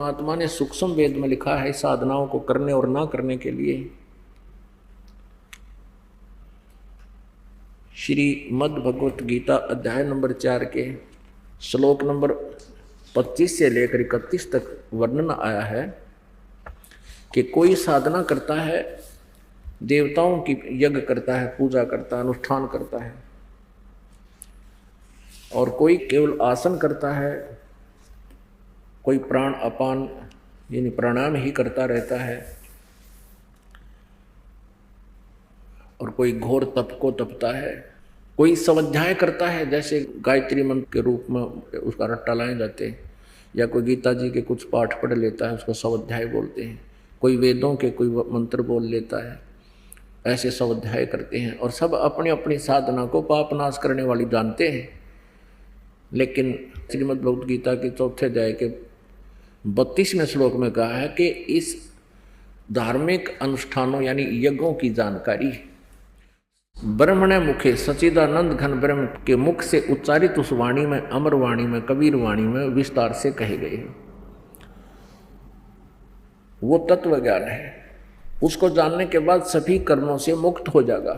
महात्मा ने सूक्ष्म वेद में लिखा है साधनाओं को करने और ना करने के लिए। श्रीमद् भगवत गीता अध्याय नंबर 4 के श्लोक नंबर 25 से लेकर 31 तक वर्णन आया है कि कोई साधना करता है, देवताओं की यज्ञ करता है, पूजा करता है, अनुष्ठान करता है, और कोई केवल आसन करता है, कोई प्राण अपान यानी प्राणायाम ही करता रहता है, और कोई घोर तप को तपता है, कोई स्वाध्याय करता है, जैसे गायत्री मंत्र के रूप में उसका रट्टा लाए जाते हैं, या कोई गीता जी के कुछ पाठ पढ़ लेता है, उसको स्वाध्याय बोलते हैं, कोई वेदों के कोई मंत्र बोल लेता है, ऐसे स्वाध्याय करते हैं। और सब अपनी अपनी साधना को पाप नाश करने वाली जानते हैं। लेकिन श्रीमद् भगवत गीता के 4 अध्याय के 32वें श्लोक में कहा है कि इस धार्मिक अनुष्ठानों यानी यज्ञों की जानकारी ब्रह्मण मुखे सच्चिदानंद घन ब्रह्म के मुख से उच्चारित उस वाणी में, अमर वाणी में, कबीर वाणी में विस्तार से कहे गए हैं। वो तत्व ज्ञान है। उसको जानने के बाद सभी कर्मों से मुक्त हो जाएगा।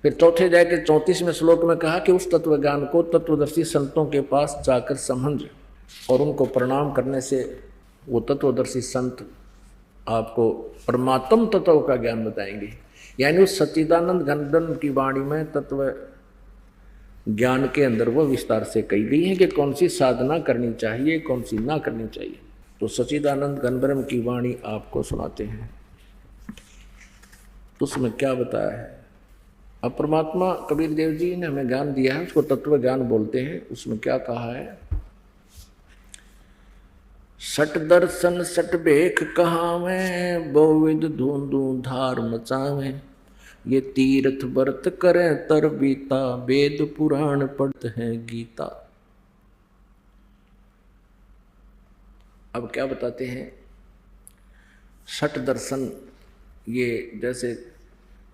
फिर 4 अध्याय के 34वें श्लोक में कहा कि उस तत्व ज्ञान को तत्वदर्शी संतों के पास जाकर समझ और उनको प्रणाम करने से वो तत्वदर्शी संत आपको परमात्म तत्व का ज्ञान बताएंगे। यानी उस सच्चिदानंद घन की वाणी में तत्व ज्ञान के अंदर वो विस्तार से कही गई है कि कौन सी साधना करनी चाहिए, कौन सी ना करनी चाहिए। तो सच्चिदानंद घन ब्रह्म की वाणी आपको सुनाते हैं। तो उसमें क्या बताया है? अब परमात्मा कबीर देव जी ने हमें ज्ञान दिया है, उसको तत्व ज्ञान बोलते हैं। उसमें क्या कहा है? सट दर्शन सट बेख कहावें, बहुविध धूंधू धार मचावें, ये तीर्थ व्रत करें तर बीता, वेद पुराण पढ़ते हैं गीता। अब क्या बताते हैं? सट दर्शन, ये जैसे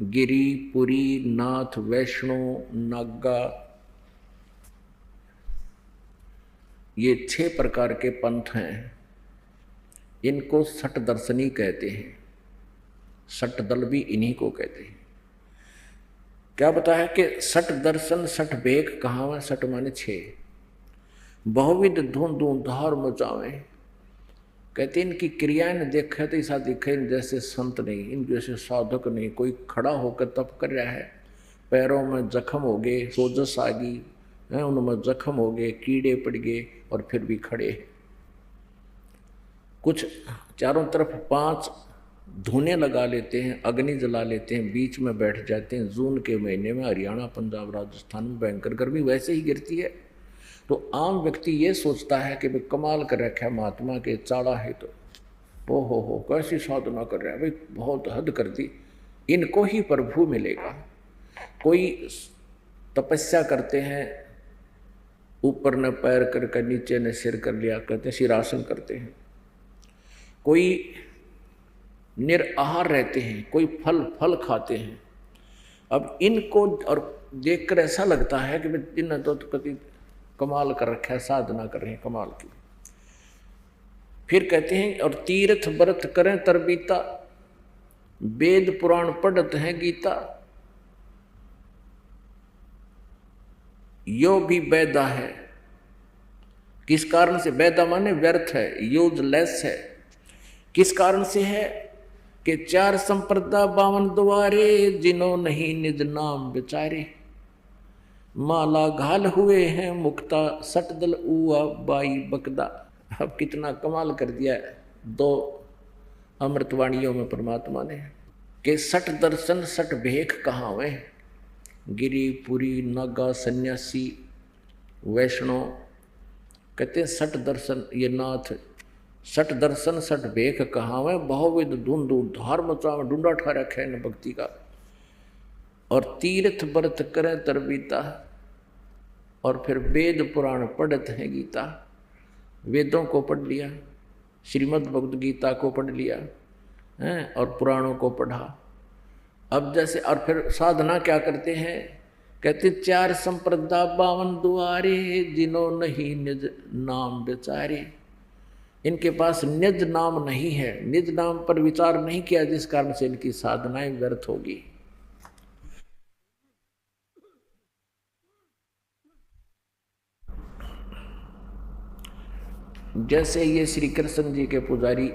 गिरी, पुरी, नाथ, वैष्णो, नागा, ये 6 प्रकार के पंथ हैं। इनको सट दर्शनी कहते हैं। सट दल भी इन्हीं को कहते हैं। क्या बताया कि सट दर्शन सट बेख कहावत, सट माने 6, बहुविध धूंधू धार मचावे। कहते इनकी क्रियाएं ने देखा तो ऐसा दिखे जैसे संत नहीं, इन जैसे साधक नहीं। कोई खड़ा होकर तप कर रहा है, पैरों में जख्म हो गए, सोजस आ गई, उनमें जख्म हो गए, कीड़े पड़ गए, और फिर भी खड़े। कुछ चारों तरफ 5 धुने लगा लेते हैं, अग्नि जला लेते हैं, बीच में बैठ जाते हैं। जून के महीने में हरियाणा, पंजाब, राजस्थान में भयंकर गर्मी वैसे ही गिरती है। तो आम व्यक्ति ये सोचता है कि भाई कमाल कर रखा है महात्मा के, चाड़ा है तो ओ हो कैसी साधना कर रहा है भाई, बहुत हद कर दी। इनको ही प्रभु मिलेगा। कोई तपस्या करते हैं, ऊपर न पैर करके नीचे न सिर कर लिया, कहते हैं सिरासन करते हैं। कोई निराहार रहते हैं, कोई फल खाते हैं। अब इनको और देखकर ऐसा लगता है कि इन्हें तो कभी कमाल कर रखा है, साधना कर रहे हैं कमाल की। फिर कहते हैं और तीर्थ व्रत करें तरबीता, वेद पुराण पढ़ते हैं गीता। यो भी वैदा है। किस कारण से? वैदा माने व्यर्थ है, यूजलेस है। किस कारण से है? कि 4 संप्रदा 52 द्वारे, जिन्हों नहीं निज नाम विचारे, माला घाल हुए हैं मुक्ता, सटदल उआ बाई बकदा। अब कितना कमाल कर दिया है 2 अमृतवाणियों में परमात्मा ने कि सट दर्शन सट भेख कहावे, गिरी, पुरी, नागा, सन्यासी, वैष्णो। कहते हैं सट दर्शन, ये नाथ, सट दर्शन सट भेख कहावे, बहुविध धुंधु धार मचावे, ढूंढा ठा रखा है भक्ति का। और तीर्थ व्रत करें तरबीता, और फिर वेद पुराण पढ़ते हैं गीता। वेदों को पढ़ लिया, श्रीमद् भगवत गीता को पढ़ लिया हैं, और पुराणों को पढ़ा। अब जैसे और फिर साधना क्या करते हैं? कहते 4 संप्रदा 52 द्वारे, जिन्हों नहीं निज नाम विचारे। इनके पास निज नाम नहीं है, निज नाम पर विचार नहीं किया, जिस कारण से इनकी साधनाएं व्यर्थ होगी। जैसे ये श्री कृष्ण जी के पुजारी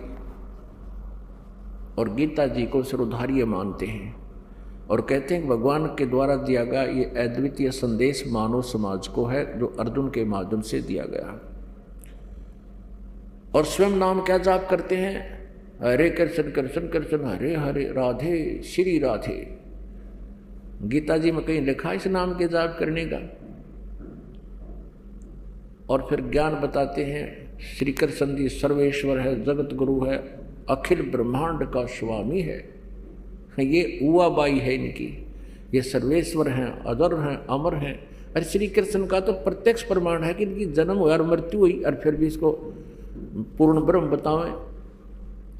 और गीता जी को सिरोधार्य मानते हैं और कहते हैं कि भगवान के द्वारा दिया गया ये अद्वितीय संदेश मानव समाज को है, जो अर्जुन के माध्यम से दिया गया। और स्वयं नाम क्या जाप करते हैं? हरे कृष्ण कृष्ण कृष्ण हरे हरे, राधे श्री राधे। गीता जी में कहीं लिखा इस नाम के जाप करने का? और फिर ज्ञान बताते हैं, श्री कृष्ण जी सर्वेश्वर है, जगत गुरु है, अखिल ब्रह्मांड का स्वामी है। ये उवाबाई है इनकी, ये सर्वेश्वर हैं, अजर हैं, अमर हैं। और श्री कृष्ण का तो प्रत्यक्ष प्रमाण है कि इनकी जन्म हुआ और मृत्यु हुई, और फिर भी इसको पूर्ण ब्रह्म बतावें,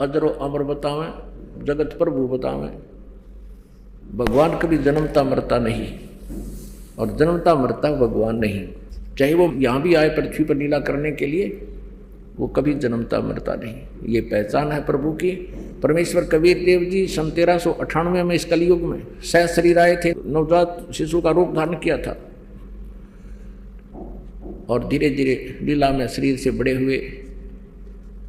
अजर अमर बतावें, जगत प्रभु बतावें। भगवान कभी जन्मता मरता नहीं, और जन्मता मरता भगवान नहीं। चाहे वो यहाँ भी आए पृथ्वी पर लीला करने के लिए, वो कभी जन्मता मरता नहीं। ये पहचान है प्रभु की। परमेश्वर कबीर देव जी सन 1398 में इस कलयुग में सहशरीर आए थे, नवजात शिशु का रूप धारण किया था, और धीरे धीरे लीला में शरीर से बड़े हुए।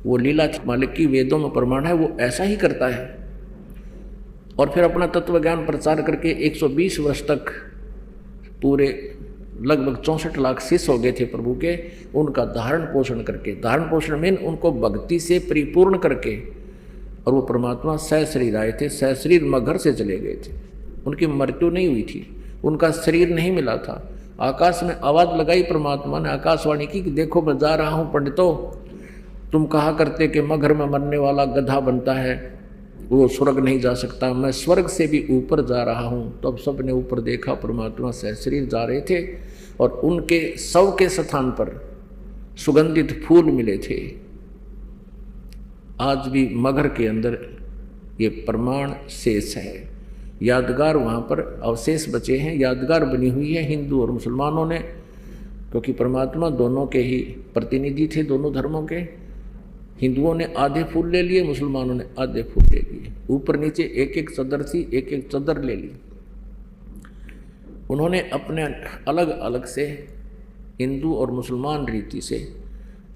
वो लीला मालिक की वेदों में प्रमाण है, वो ऐसा ही करता है। और फिर अपना तत्व ज्ञान प्रचार करके 120 वर्ष तक पूरे लगभग 64 लाख शिष्य हो गए थे प्रभु के, उनका धारण पोषण करके, धारण पोषण में उनको भक्ति से परिपूर्ण करके, और वो परमात्मा सहशरीर आए थे, सहशरीर मगर से चले गए थे। उनकी मृत्यु नहीं हुई थी, उनका शरीर नहीं मिला था। आकाश में आवाज़ लगाई परमात्मा ने, आकाशवाणी की कि देखो मैं जा रहा हूँ पंडितों, तुम कहा करते कि मगर में मरने वाला गधा बनता है, वो स्वर्ग नहीं जा सकता, मैं स्वर्ग से भी ऊपर जा रहा हूँ। तो अब सब ने ऊपर देखा, परमात्मा सहशरीर जा रहे थे, और उनके शव के स्थान पर सुगंधित फूल मिले थे। आज भी मगर के अंदर ये प्रमाण शेष है, यादगार वहाँ पर अवशेष बचे हैं, यादगार बनी हुई है हिंदू और मुसलमानों ने, क्योंकि परमात्मा दोनों के ही प्रतिनिधि थे, दोनों धर्मों के। हिंदुओं ने आधे फूल ले लिए, मुसलमानों ने आधे फूल ले लिए, ऊपर नीचे एक एक चदर थी, एक एक चदर ले ली। उन्होंने अपने अलग अलग से हिंदू और मुसलमान रीति से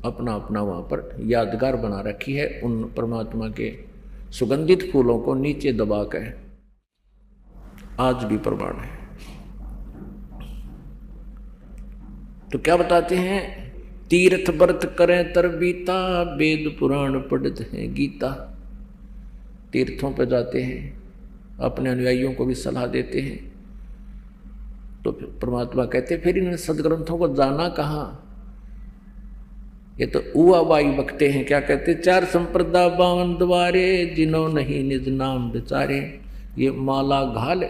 अपना अपना वहाँ पर यादगार बना रखी है, उन परमात्मा के सुगंधित फूलों को नीचे दबा कर आज भी प्रमाण है। तो क्या बताते हैं? तीर्थ व्रत करें तर बीता, वेद पुराण पढ़त हैं गीता। तीर्थों पर जाते हैं, अपने अनुयायियों को भी सलाह देते हैं। तो परमात्मा कहते फिर इन सदग्रंथों को जाना कहाँ? ये तो उवाबाई बकते हैं। क्या कहते? 4 संप्रदा 52 द्वारे, जिन्हों नहीं निज नाम बेचारे। ये माला घाल,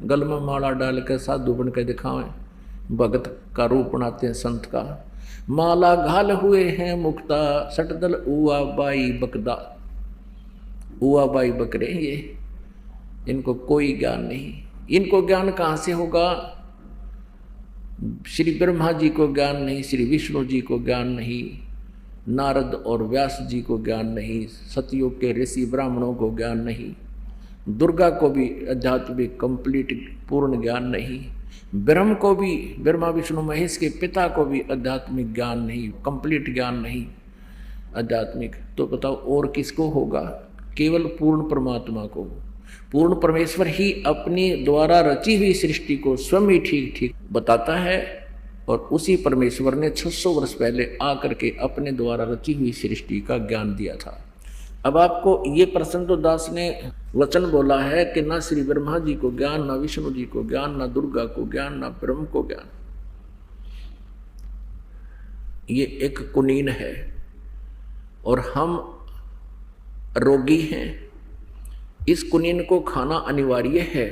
गल में माला डाल कर साधु बन के दिखावें, भगत का रूप बनाते हैं संत का। माला घाल हुए हैं मुक्ता, सटदल उवाबाई बकदा। उवाबाई बकरे ये, इनको कोई ज्ञान नहीं। इनको ज्ञान कहाँ से होगा? श्री ब्रह्मा जी को ज्ञान नहीं, श्री विष्णु जी को ज्ञान नहीं, नारद और व्यास जी को ज्ञान नहीं, सतयुग के ऋषि ब्राह्मणों को ज्ञान नहीं, दुर्गा को भी आध्यात्मिक कंप्लीट पूर्ण ज्ञान नहीं, ब्रह्म को भी, ब्रह्मा विष्णु महेश के पिता को भी आध्यात्मिक ज्ञान नहीं, कंप्लीट ज्ञान नहीं आध्यात्मिक। तो बताओ और किसको होगा? केवल पूर्ण परमात्मा को। पूर्ण परमेश्वर ही अपनी द्वारा रची हुई सृष्टि को स्वयं ही ठीक ठीक बताता है, और उसी परमेश्वर ने 600 वर्ष पहले आकर के अपने द्वारा रची हुई सृष्टि का ज्ञान दिया था। अब आपको ये प्रसन्न तो दास ने वचन बोला है कि ना श्री ब्रह्मा जी को ज्ञान, ना विष्णु जी को ज्ञान, ना दुर्गा को ज्ञान, ना ब्रह्म को ज्ञान। ये एक कुनीन है, और हम रोगी हैं। इस कुनीन को खाना अनिवार्य है,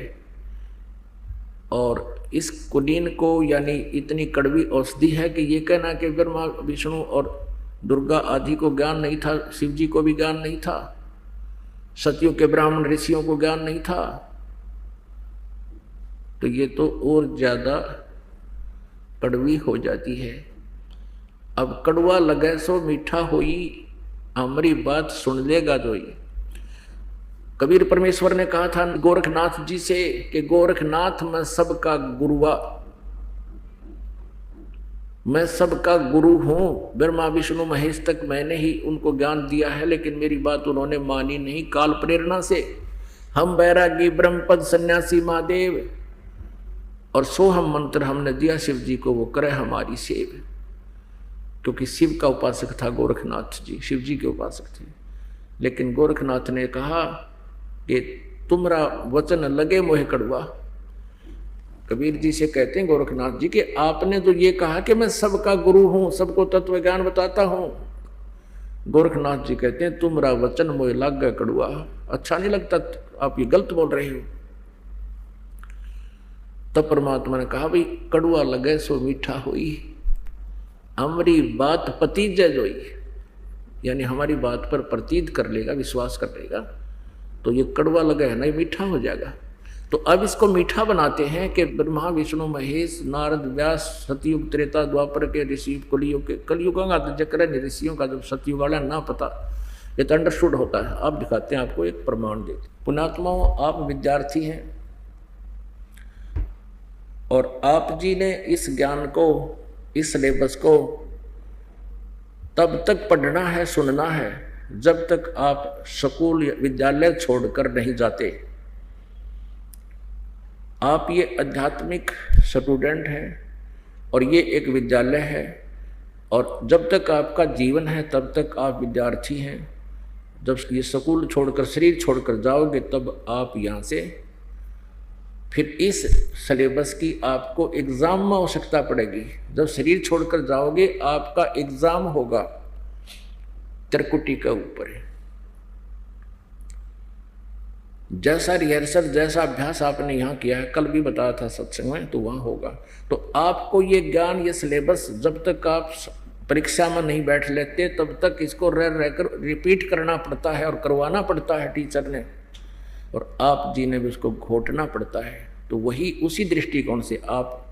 और इस कुनीन को यानी इतनी कड़वी औषधि है कि ये कहना कि ब्रह्मा विष्णु और दुर्गा आदि को ज्ञान नहीं था, शिव जी को भी ज्ञान नहीं था, सतयुग के ब्राह्मण ऋषियों को ज्ञान नहीं था, तो ये तो और ज्यादा कड़वी हो जाती है। अब कड़वा लगे सो मीठा होई, हमारी बात सुन लेगा जो ये। कबीर परमेश्वर ने कहा था गोरखनाथ जी से कि गोरखनाथ मैं सबका गुरुआ, मैं सबका गुरु हूं, ब्रह्मा विष्णु महेश तक मैंने ही उनको ज्ञान दिया है, लेकिन मेरी बात उन्होंने मानी नहीं। काल प्रेरणा से हम बैरागी ब्रह्मपद सन्यासी महादेव और सोहम मंत्र हमने दिया शिव जी को, वो करे हमारी सेव। क्योंकि शिव का उपासक था गोरखनाथ जी, शिव जी के उपासक थे। लेकिन गोरखनाथ ने कहा कि तुम्हारा वचन लगे मोहे कड़वा। कबीर जी से कहते हैं गोरखनाथ जी कि आपने तो ये कहा कि मैं सबका गुरु हूं, सबको तत्व ज्ञान बताता हूं। गोरखनाथ जी कहते हैं तुम्हारा वचन मोहे लग गया कड़वा, अच्छा नहीं लगता, आप ये गलत बोल रहे हो। तब परमात्मा ने कहा भाई कड़वा लगे सो मीठा होई, हमारी बात पतीज जोई, यानी हमारी बात पर प्रतीत कर लेगा, विश्वास कर लेगा, तो ये कड़वा लगा है ना, ये मीठा हो जाएगा। तो अब इसको मीठा बनाते हैं कि ब्रह्मा विष्णु महेश नारद व्यास सतयुग त्रेता द्वापर के ऋषि कलयुग के, कलयुग का जक्र है ऋषियों का, जब सतयुग वाला ना पता ये तो अंडरस्टूड होता है। आप दिखाते हैं, आपको एक प्रमाण देते। पुण्यात्माओं, आप विद्यार्थी हैं और आप जी ने इस ज्ञान को, इस सिलेबस को तब तक पढ़ना है, सुनना है जब तक आप स्कूल विद्यालय छोड़कर नहीं जाते। आप ये आध्यात्मिक स्टूडेंट हैं और ये एक विद्यालय है, और जब तक आपका जीवन है तब तक आप विद्यार्थी हैं। जब ये स्कूल छोड़कर, शरीर छोड़कर जाओगे तब आप यहाँ से फिर इस सिलेबस की आपको एग्ज़ाम में आवश्यकता पड़ेगी। जब शरीर छोड़कर जाओगे आपका एग्ज़ाम होगा त्रिकुटी के ऊपर। जैसा रिहर्सल, जैसा अभ्यास आपने यहाँ किया है, कल भी बताया था सत्संग में, तो वहाँ होगा। तो आपको ये ज्ञान, ये सिलेबस जब तक आप परीक्षा में नहीं बैठ लेते तब तक इसको रह रहकर रिपीट करना पड़ता है और करवाना पड़ता है टीचर ने, और आप जी ने भी उसको घोटना पड़ता है। तो वही उसी दृष्टिकोण से आप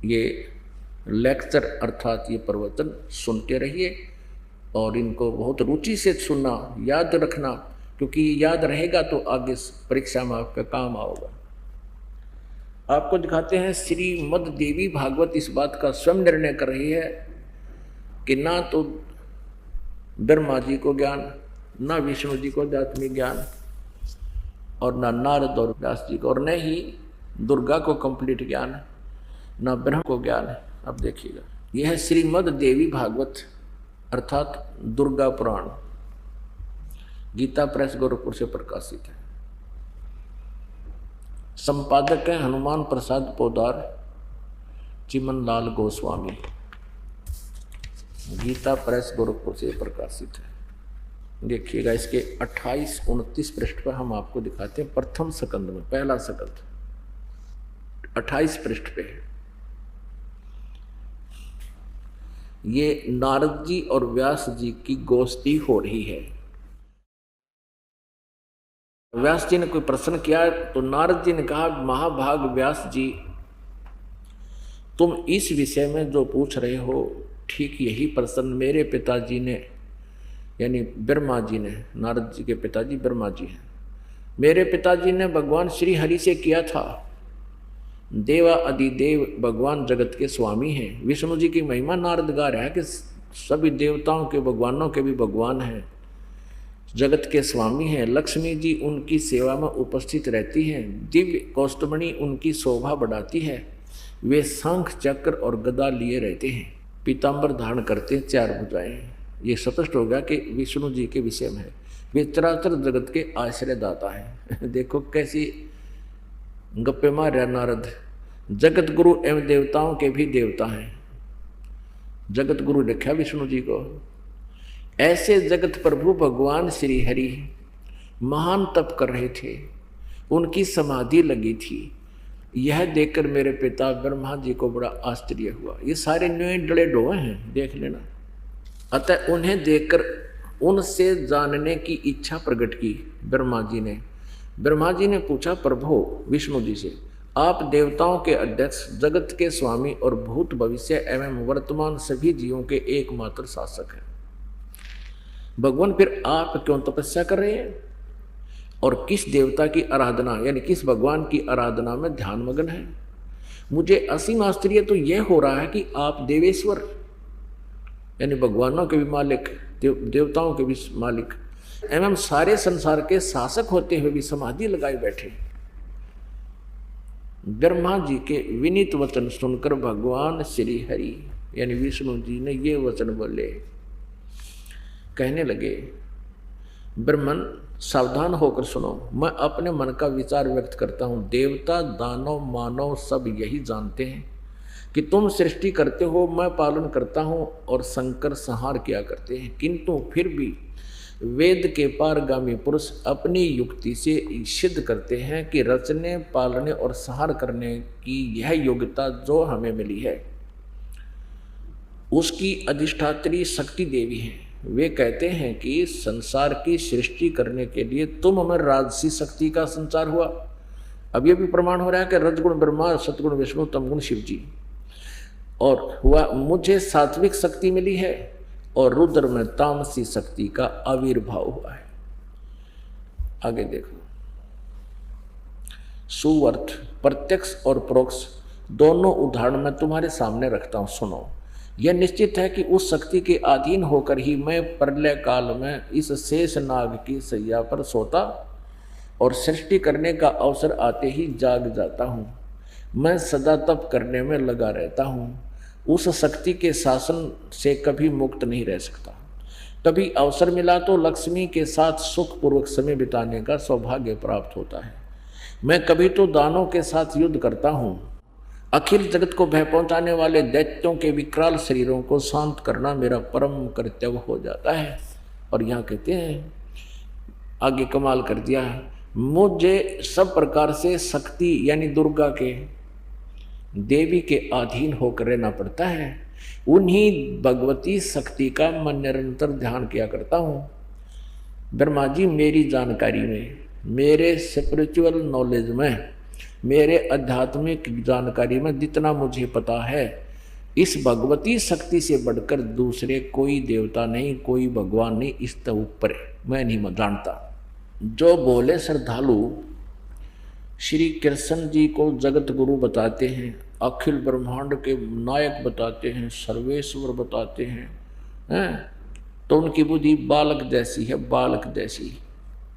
ये लेक्चर अर्थात ये प्रवचन सुनते रहिए और इनको बहुत रुचि से सुनना, याद रखना, क्योंकि याद रहेगा तो आगे परीक्षा में आपका काम आओगा। आपको दिखाते हैं श्रीमद् देवी भागवत इस बात का स्वयं निर्णय कर रही है कि ना तो ब्रह्मा जी को ज्ञान, ना विष्णु जी को आध्यात्मिक ज्ञान, और ना नारद और व्यास जी को, और न ही दुर्गा को कंप्लीट ज्ञान, ना ब्रह्म को ज्ञान। अब देखिएगा, यह है श्रीमद् देवी भागवत अर्थात दुर्गा पुराण, गीता प्रेस गोरखपुर से प्रकाशित है। संपादक है हनुमान प्रसाद पोदार, चिमन लाल गोस्वामी, गीता प्रेस गोरखपुर से प्रकाशित है। देखिएगा, इसके 28-29 पृष्ठ पर हम आपको दिखाते हैं। प्रथम स्कंद में पहला स्कंद 28 पृष्ठ पे है। ये नारद जी और व्यास जी की गोष्ठी हो रही है। व्यास जी ने कोई प्रश्न किया तो नारद जी ने कहा, महाभाग व्यास जी, तुम इस विषय में जो पूछ रहे हो ठीक यही प्रश्न मेरे पिताजी ने, यानी ब्रह्मा जी ने, नारद जी के पिताजी ब्रह्मा जी हैं, मेरे पिताजी ने भगवान श्री हरि से किया था। देवा अधिदेव भगवान जगत के स्वामी हैं। विष्णु जी की महिमा नारद गा रहा है कि सभी देवताओं के, भगवानों के भी भगवान हैं, जगत के स्वामी हैं। लक्ष्मी जी उनकी सेवा में उपस्थित रहती हैं। दिव्य कौस्तुभमणि उनकी शोभा बढ़ाती है। वे शंख चक्र और गदा लिए रहते हैं, पीताम्बर धारण करते हैं, 4 भुजाएं। ये स्पष्ट होगा कि विष्णु जी के विषय में है। वे चराचर जगत के आश्रयदाता हैं। देखो कैसी गप्पे मार रहा नारद। जगत गुरु एवं देवताओं के भी देवता हैं। जगत गुरु लिखा विष्णु जी को। ऐसे जगत प्रभु भगवान श्री हरि महान तप कर रहे थे, उनकी समाधि लगी थी। यह देखकर मेरे पिता ब्रह्मा जी को बड़ा आश्चर्य हुआ। ये सारे न्योए डले डोए हैं, देख लेना। अतः उन्हें देखकर उनसे जानने की इच्छा प्रकट की ब्रह्मा जी ने। ब्रह्मा जी ने पूछा, प्रभु विष्णु जी से, आप देवताओं के अध्यक्ष, जगत के स्वामी और भूत भविष्य एवं वर्तमान सभी जीवों के एकमात्र शासक हैं। भगवान फिर आप क्यों तपस्या कर रहे हैं और किस देवता की आराधना यानी किस भगवान की आराधना में ध्यान मग्न है? मुझे असीम आश्चर्य तो यह हो रहा है कि आप देवेश्वर यानी भगवानों के भी मालिक, देवताओं के भी मालिक एवं सारे संसार के शासक होते हुए भी समाधि लगाए बैठे। ब्रह्मा जी के विनीत वचन सुनकर भगवान श्री हरि यानी विष्णु जी ने ये वचन बोले, कहने लगे, ब्रह्मन सावधान होकर सुनो, मैं अपने मन का विचार व्यक्त करता हूँ। देवता दानव मानव सब यही जानते हैं कि तुम सृष्टि करते हो, मैं पालन करता हूँ और शंकर संहार किया करते हैं, किंतु फिर भी वेद के पारगामी पुरुष अपनी युक्ति से सिद्ध करते हैं कि रचने पालने और संहार करने की यह योग्यता जो हमें मिली है उसकी अधिष्ठात्री शक्ति देवी है। वे कहते हैं कि संसार की सृष्टि करने के लिए तुम हमें राजसी शक्ति का संचार हुआ। अब यह भी प्रमाण हो रहा है कि रजगुण ब्रह्मा, सतगुण विष्णु, तमगुण शिव जी, और हुआ मुझे सात्विक शक्ति मिली है और रुद्र में तामसी शक्ति का आविर्भाव हुआ है। आगे देखो, सुवर्थ प्रत्यक्ष और परोक्ष दोनों उदाहरण मैं तुम्हारे सामने रखता हूं, सुनो। यह निश्चित है कि उस शक्ति के अधीन होकर ही मैं प्रलय काल में इस शेष नाग की सैया पर सोता और सृष्टि करने का अवसर आते ही जाग जाता हूँ। मैं सदा तप करने में लगा रहता हूँ, उस शक्ति के शासन से कभी मुक्त नहीं रह सकता। कभी अवसर मिला तो लक्ष्मी के साथ सुखपूर्वक समय बिताने का सौभाग्य प्राप्त होता है। मैं कभी तो दानों के साथ युद्ध करता हूँ। अखिल जगत को भय पहुंचाने वाले दैत्यों के विकराल शरीरों को शांत करना मेरा परम कर्तव्य हो जाता है। और यहाँ कहते हैं, आगे कमाल कर दिया, मुझे सब प्रकार से शक्ति यानी दुर्गा के देवी के अधीन होकर रहना पड़ता है। उन्हीं भगवती शक्ति का मैं निरंतर ध्यान किया करता हूँ। ब्रह्मा जी, मेरी जानकारी में, मेरे स्पिरिचुअल नॉलेज में, मेरे आध्यात्मिक जानकारी में जितना मुझे पता है, इस भगवती शक्ति से बढ़कर दूसरे कोई देवता नहीं, कोई भगवान नहीं, इससे ऊपर मैं नहीं जानता। जो बोले श्रद्धालु श्री कृष्ण जी को जगत गुरु बताते हैं, अखिल ब्रह्मांड के नायक बताते हैं, सर्वेश्वर बताते हैं, तो उनकी बुद्धि बालक जैसी है, बालक जैसी,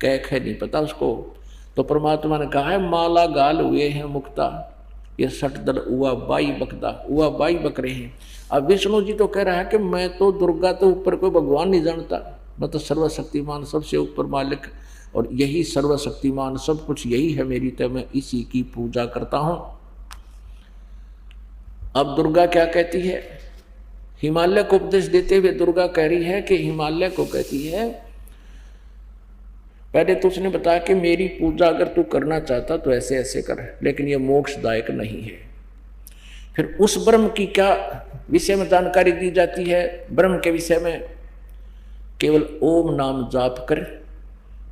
कैक है, नहीं पता उसको। तो परमात्मा ने कहा है, माला गाल हुए हैं मुक्ता, ये सठ दल उआ बाई बकदा, उआ बाई बक रहे हैं। अब विष्णु जी तो कह रहा है कि मैं तो दुर्गा तो ऊपर कोई भगवान नहीं जानता, मैं तो सर्वशक्तिमान सबसे ऊपर मालिक और यही सर्वशक्तिमान सब कुछ यही है मेरी, तो मैं इसी की पूजा करता हूं। अब दुर्गा क्या कहती है? हिमालय को उपदेश देते हुए दुर्गा कह रही है कि हिमालय को कहती है, पहले तो उसने बताया कि मेरी पूजा अगर तू करना चाहता तो ऐसे ऐसे कर, लेकिन ये मोक्षदायक नहीं है। फिर उस ब्रह्म की क्या विषय में जानकारी दी जाती है? ब्रह्म के विषय में केवल ओम नाम जाप कर,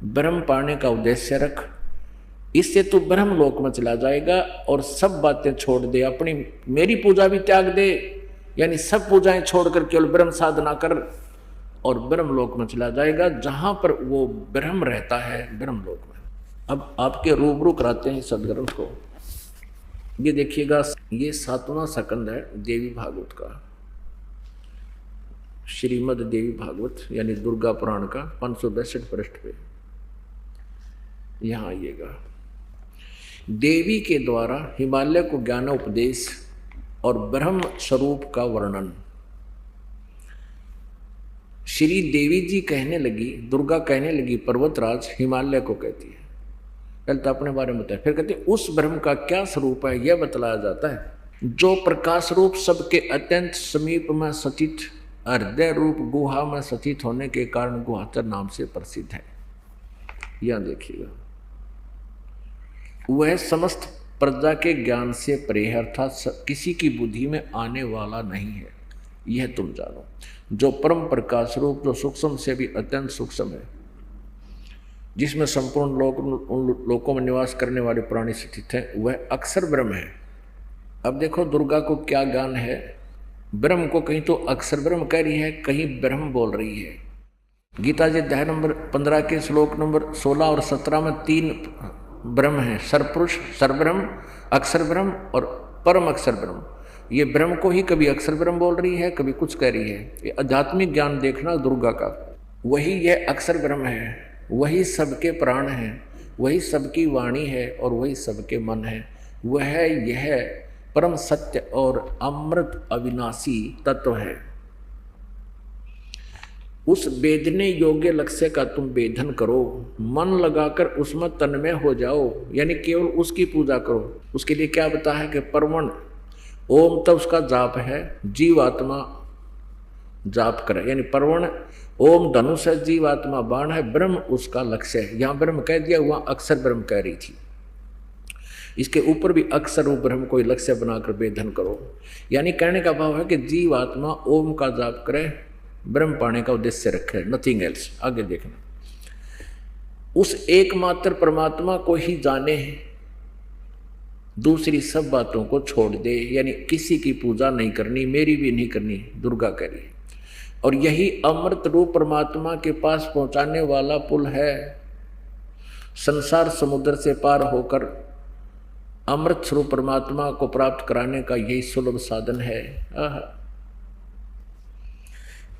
ब्रह्म पाने का उद्देश्य रख, इससे तू ब्रह्म लोक में चला जाएगा और सब बातें छोड़ दे, अपनी मेरी पूजा भी त्याग दे, यानी सब पूजाएं छोड़कर केवल ब्रह्म साधना कर और ब्रह्म लोक में चला जाएगा, जहां पर वो ब्रह्म रहता है, ब्रह्म लोक में। अब आपके रूबरू कराते हैं सदग्रंथ को। ये देखिएगा, ये 7वां स्कंद है देवी भागवत का, श्रीमद देवी भागवत यानी दुर्गा पुराण का 562 पृष्ठ पे। यहाँ आइएगा, देवी के द्वारा हिमालय को ज्ञान उपदेश और ब्रह्म स्वरूप का वर्णन। श्री देवी जी कहने लगी, दुर्गा कहने लगी, पर्वतराज हिमालय को कहती है, पहले तो अपने बारे में बताया, फिर कहती है उस ब्रह्म का क्या स्वरूप है यह बतलाया जाता है, जो प्रकाश रूप सबके अत्यंत समीप में सचित, हृदय रूप गुहा में सचित होने के कारण गुहाचर नाम से प्रसिद्ध है। यह देखिएगा, वह समस्त प्रजा के ज्ञान से परे है, अर्थात किसी की बुद्धि में आने वाला नहीं है, यह तुम जानो। जो परम प्रकाश रूप, जो सूक्ष्म से भी अत्यंत सूक्ष्म है, जिसमें संपूर्ण लोक उन लोकों में निवास करने वाले प्राणी स्थित हैं, वह अक्षर ब्रह्म है। अब देखो दुर्गा को क्या ज्ञान है, ब्रह्म को कहीं तो अक्षर ब्रह्म कह रही है, कहीं ब्रह्म बोल रही है। गीता जी अध्याय नंबर 15 के श्लोक नंबर 16 और 17 में 3 ब्रह्म हैं, सरपुरुष, सरब्रह्म, अक्षर ब्रह्म और परम अक्षर ब्रह्म। ये ब्रह्म को ही कभी अक्षर ब्रह्म बोल रही है, कभी कुछ कह रही है। ये आध्यात्मिक ज्ञान देखना दुर्गा का, वही यह अक्षर ब्रह्म है, वही सबके प्राण है, वही सबकी वाणी है और वही सबके मन है। वह यह परम सत्य और अमृत अविनाशी तत्व है। उस वेदने योग्य लक्ष्य का तुम वेधन करो, मन लगाकर उसमें तन्मय हो जाओ, यानी केवल उसकी पूजा करो। उसके लिए क्या बता है कि परवण ओम तो उसका जाप है, जीवात्मा जाप करे, यानी परवण ओम धनुष है, जीवात्मा बाण है, ब्रह्म उसका लक्ष्य है। यहाँ ब्रह्म कह दिया, वहाँ अक्षर ब्रह्म कह रही थी। इसके ऊपर भी अक्षर रूप ब्रह्म को लक्ष्य बनाकर वेधन करो, यानी कहने का भाव है कि जीवात्मा ओम का जाप करे, ब्रह्म पाने का उद्देश्य रखे, नथिंग एल्स। आगे देखना, उस एकमात्र परमात्मा को ही जाने, दूसरी सब बातों को छोड़ दे, यानी किसी की पूजा नहीं करनी, मेरी भी नहीं करनी, दुर्गा कह रही है। और यही अमृत रूप परमात्मा के पास पहुंचाने वाला पुल है। संसार समुद्र से पार होकर अमृत स्वरूप परमात्मा को प्राप्त कराने का यही सुलभ साधन है।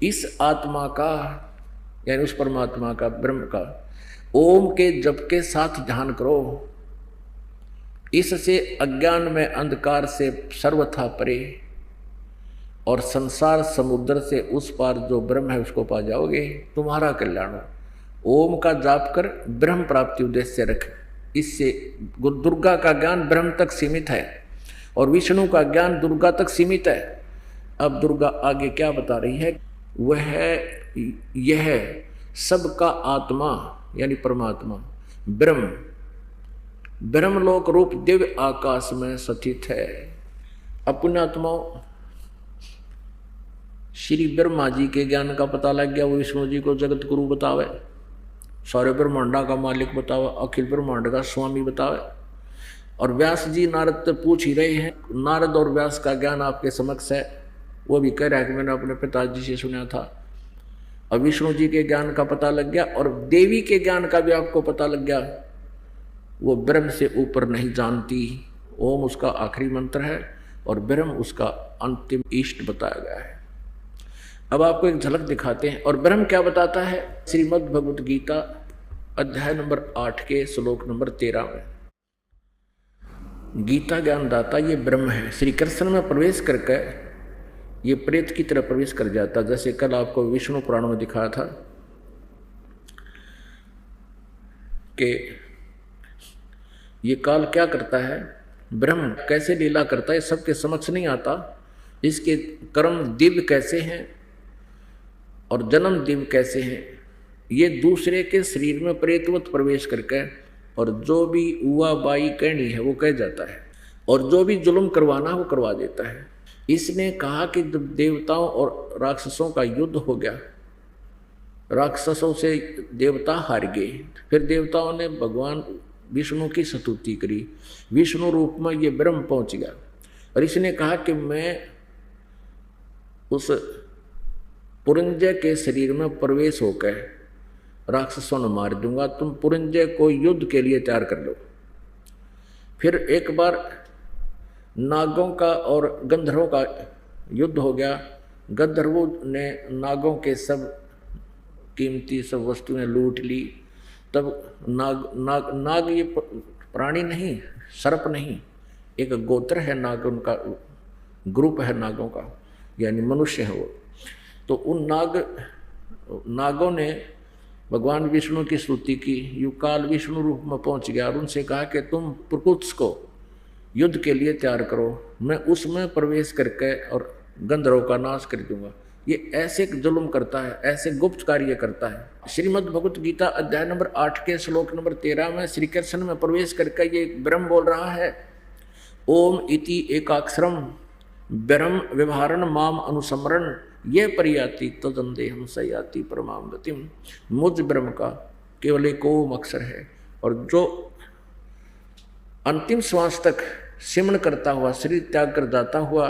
इस आत्मा का, यानी उस परमात्मा का, ब्रह्म का ओम के जप के साथ ध्यान करो। इससे अज्ञान में अंधकार से सर्वथा परे और संसार समुद्र से उस पार जो ब्रह्म है उसको पा जाओगे, तुम्हारा कल्याण हो। ओम का जाप कर ब्रह्म प्राप्ति उद्देश्य रख। इससे दुर्गा का ज्ञान ब्रह्म तक सीमित है और विष्णु का ज्ञान दुर्गा तक सीमित है। अब दुर्गा आगे क्या बता रही है, वह यह सबका आत्मा यानी परमात्मा ब्रह्म ब्रह्मलोक रूप दिव्य आकाश में स्थित है। पुण्यात्माओं, श्री ब्रह्मा जी के ज्ञान का पता लग गया, वो विष्णु जी को जगत गुरु बतावे, सारे ब्रह्मांडा का मालिक बतावे, अखिल ब्रह्मांड का स्वामी बतावे। और व्यास जी नारद तो पूछ ही रहे हैं, नारद और व्यास का ज्ञान आपके समक्ष है। वो भी कह रहा है कि मैंने अपने पिताजी से सुना था। और विष्णु जी के ज्ञान का पता लग गया और देवी के ज्ञान का भी आपको पता लग गया। वो ब्रह्म से ऊपर नहीं जानती, ओम उसका आखिरी मंत्र है और ब्रह्म उसका अंतिम इष्ट बताया गया है। अब आपको एक झलक दिखाते हैं। और ब्रह्म क्या बताता है, श्रीमद् भगवत गीता अध्याय नंबर 8 के श्लोक नंबर 13 में। गीता ज्ञानदाता ये ब्रह्म है। श्री कृष्ण में प्रवेश करके ये प्रेत की तरह प्रवेश कर जाता, जैसे कल आपको विष्णु पुराण में दिखाया था कि ये काल क्या करता है, ब्रह्म कैसे लीला करता है, सबके समक्ष नहीं आता। इसके कर्म दिव्य कैसे हैं और जन्म दिव्य कैसे हैं, ये दूसरे के शरीर में प्रेतवत प्रवेश करके और जो भी उआ बाई कहनी है वो कह जाता है और जो भी जुल्म करवाना है वो करवा देता है। इसने कहा कि जब देवताओं और राक्षसों का युद्ध हो गया, राक्षसों से देवता हार गए, फिर देवताओं ने भगवान विष्णु की स्तुति करी, विष्णु रूप में ये ब्रह्म पहुंच गया और इसने कहा कि मैं उस पुरंजय के शरीर में प्रवेश होकर राक्षसों ने मार दूंगा, तुम पुरंजय को युद्ध के लिए तैयार कर लो। फिर एक बार नागों का और गंधर्वों का युद्ध हो गया। गंधर्वों ने नागों के सब कीमती सब वस्तुएं लूट ली। तब नाग ये प्राणी नहीं, सर्प नहीं, एक गोत्र है नाग, उनका ग्रुप है नागों का, यानी मनुष्य है वो। तो उन नागों ने भगवान विष्णु की स्तुति की, युकाल विष्णु रूप में पहुंच गया और उनसे कहा कि तुम प्रकुत्स को युद्ध के लिए तैयार करो, मैं उसमें प्रवेश करके और गंधर्वों का नाश कर दूंगा। ये ऐसे जुल्म करता है, ऐसे गुप्त कार्य करता है। श्रीमद् भगवत गीता अध्याय नंबर 8 के श्लोक नंबर 13 में श्री कृष्ण में प्रवेश करके ये ब्रह्म बोल रहा है, ओम इति एकाक्षरम ब्रह्म व्यवहारण माम अनुसमरण ये परियाति तदंदेहम सयाति परमाम गतिम। मुझ ब्रह्म का केवल एक ओम अक्षर है और जो अंतिम श्वास तक सिमरण करता हुआ शरीर त्याग कर जाता हुआ,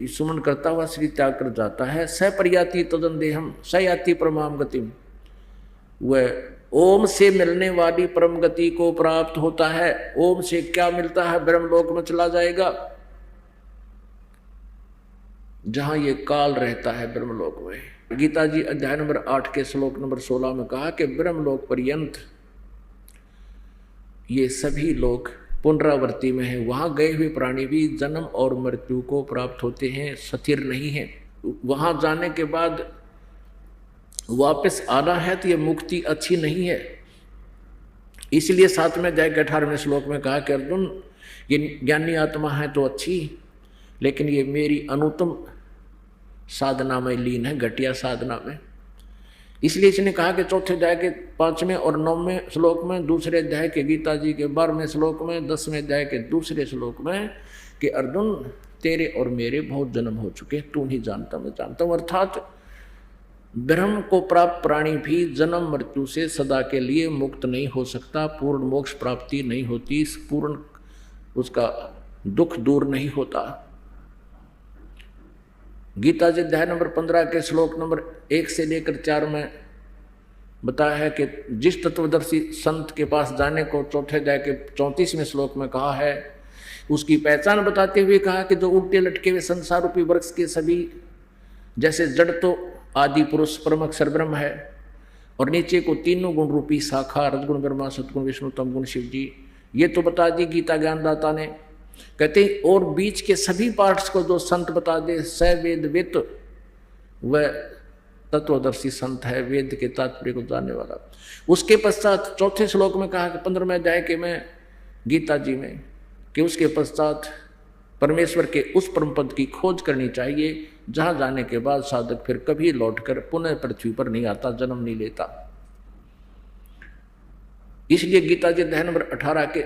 सुमन करता हुआ शरीर त्याग कर जाता है, स परियाति तदंदेहम सयाति परमाम गतिम। वह ओम से मिलने वाली परम गति को प्राप्त होता है। ओम से क्या मिलता है? ब्रह्मलोक में चला जाएगा, जहां ये काल रहता है ब्रह्मलोक में। गीता जी अध्याय नंबर 8 के श्लोक नंबर 16 में कहा कि ब्रह्मलोक पर्यंत ये सभी लोग पुनरावृत्ति में है। वहां गए हुए प्राणी भी जन्म और मृत्यु को प्राप्त होते हैं, स्थिर नहीं है। वहां जाने के बाद वापस आना है तो ये मुक्ति अच्छी नहीं है। इसलिए 7वें अध्याय के 18वें श्लोक में कहा कि अर्जुन, ये ज्ञानी आत्मा है तो अच्छी, लेकिन ये मेरी अनुत्तम साधना में लीन है, घटिया साधना में। इसलिए इसने कहा कि 4थे अध्याय के 5वें और 9वें श्लोक में, दूसरे अध्याय के गीता जी के 12वें श्लोक में, 10वें अध्याय के दूसरे श्लोक में कि अर्जुन, तेरे और मेरे बहुत जन्म हो चुके, तू नहीं जानता मैं जानता हूं। अर्थात ब्रह्म को प्राप्त प्राणी भी जन्म मृत्यु से सदा के लिए मुक्त नहीं हो सकता, पूर्ण मोक्ष प्राप्ति नहीं होती, पूर्ण उसका दुख दूर नहीं होता। गीता जी अध्याय नंबर 15 के श्लोक नंबर 1 से लेकर 4 में बताया है कि जिस तत्वदर्शी संत के पास जाने को 4थे अध्याय के 34वें श्लोक में कहा है, उसकी पहचान बताते हुए कहा कि जो उल्टे लटके हुए संसार रूपी वृक्ष के सभी जैसे जड़ तो आदि पुरुष परम अक्षर ब्रह्म है, और नीचे को तीनों गुण रूपी शाखा, रजगुण ब्रह्मा, सतगुण विष्णु, तम गुण शिव जी, ये तो बता दी गीता ज्ञानदाता ने। कहते और बीच के सभी पार्ट्स को जो संत बता दे, स वेद वेद, वह तत्वदर्शी संत है, वेद के तात्पर्य को जानने वाला। उसके पश्चात 4थे श्लोक में कहा कि 15वें अध्याय के में गीता जी में कि उसके पश्चात परमेश्वर के उस परम पद की खोज करनी चाहिए, जहां जाने के बाद साधक फिर कभी लौटकर पुनः पृथ्वी पर नहीं आता, जन्म नहीं लेता। इसलिए गीता जी अध्याय नंबर 18 के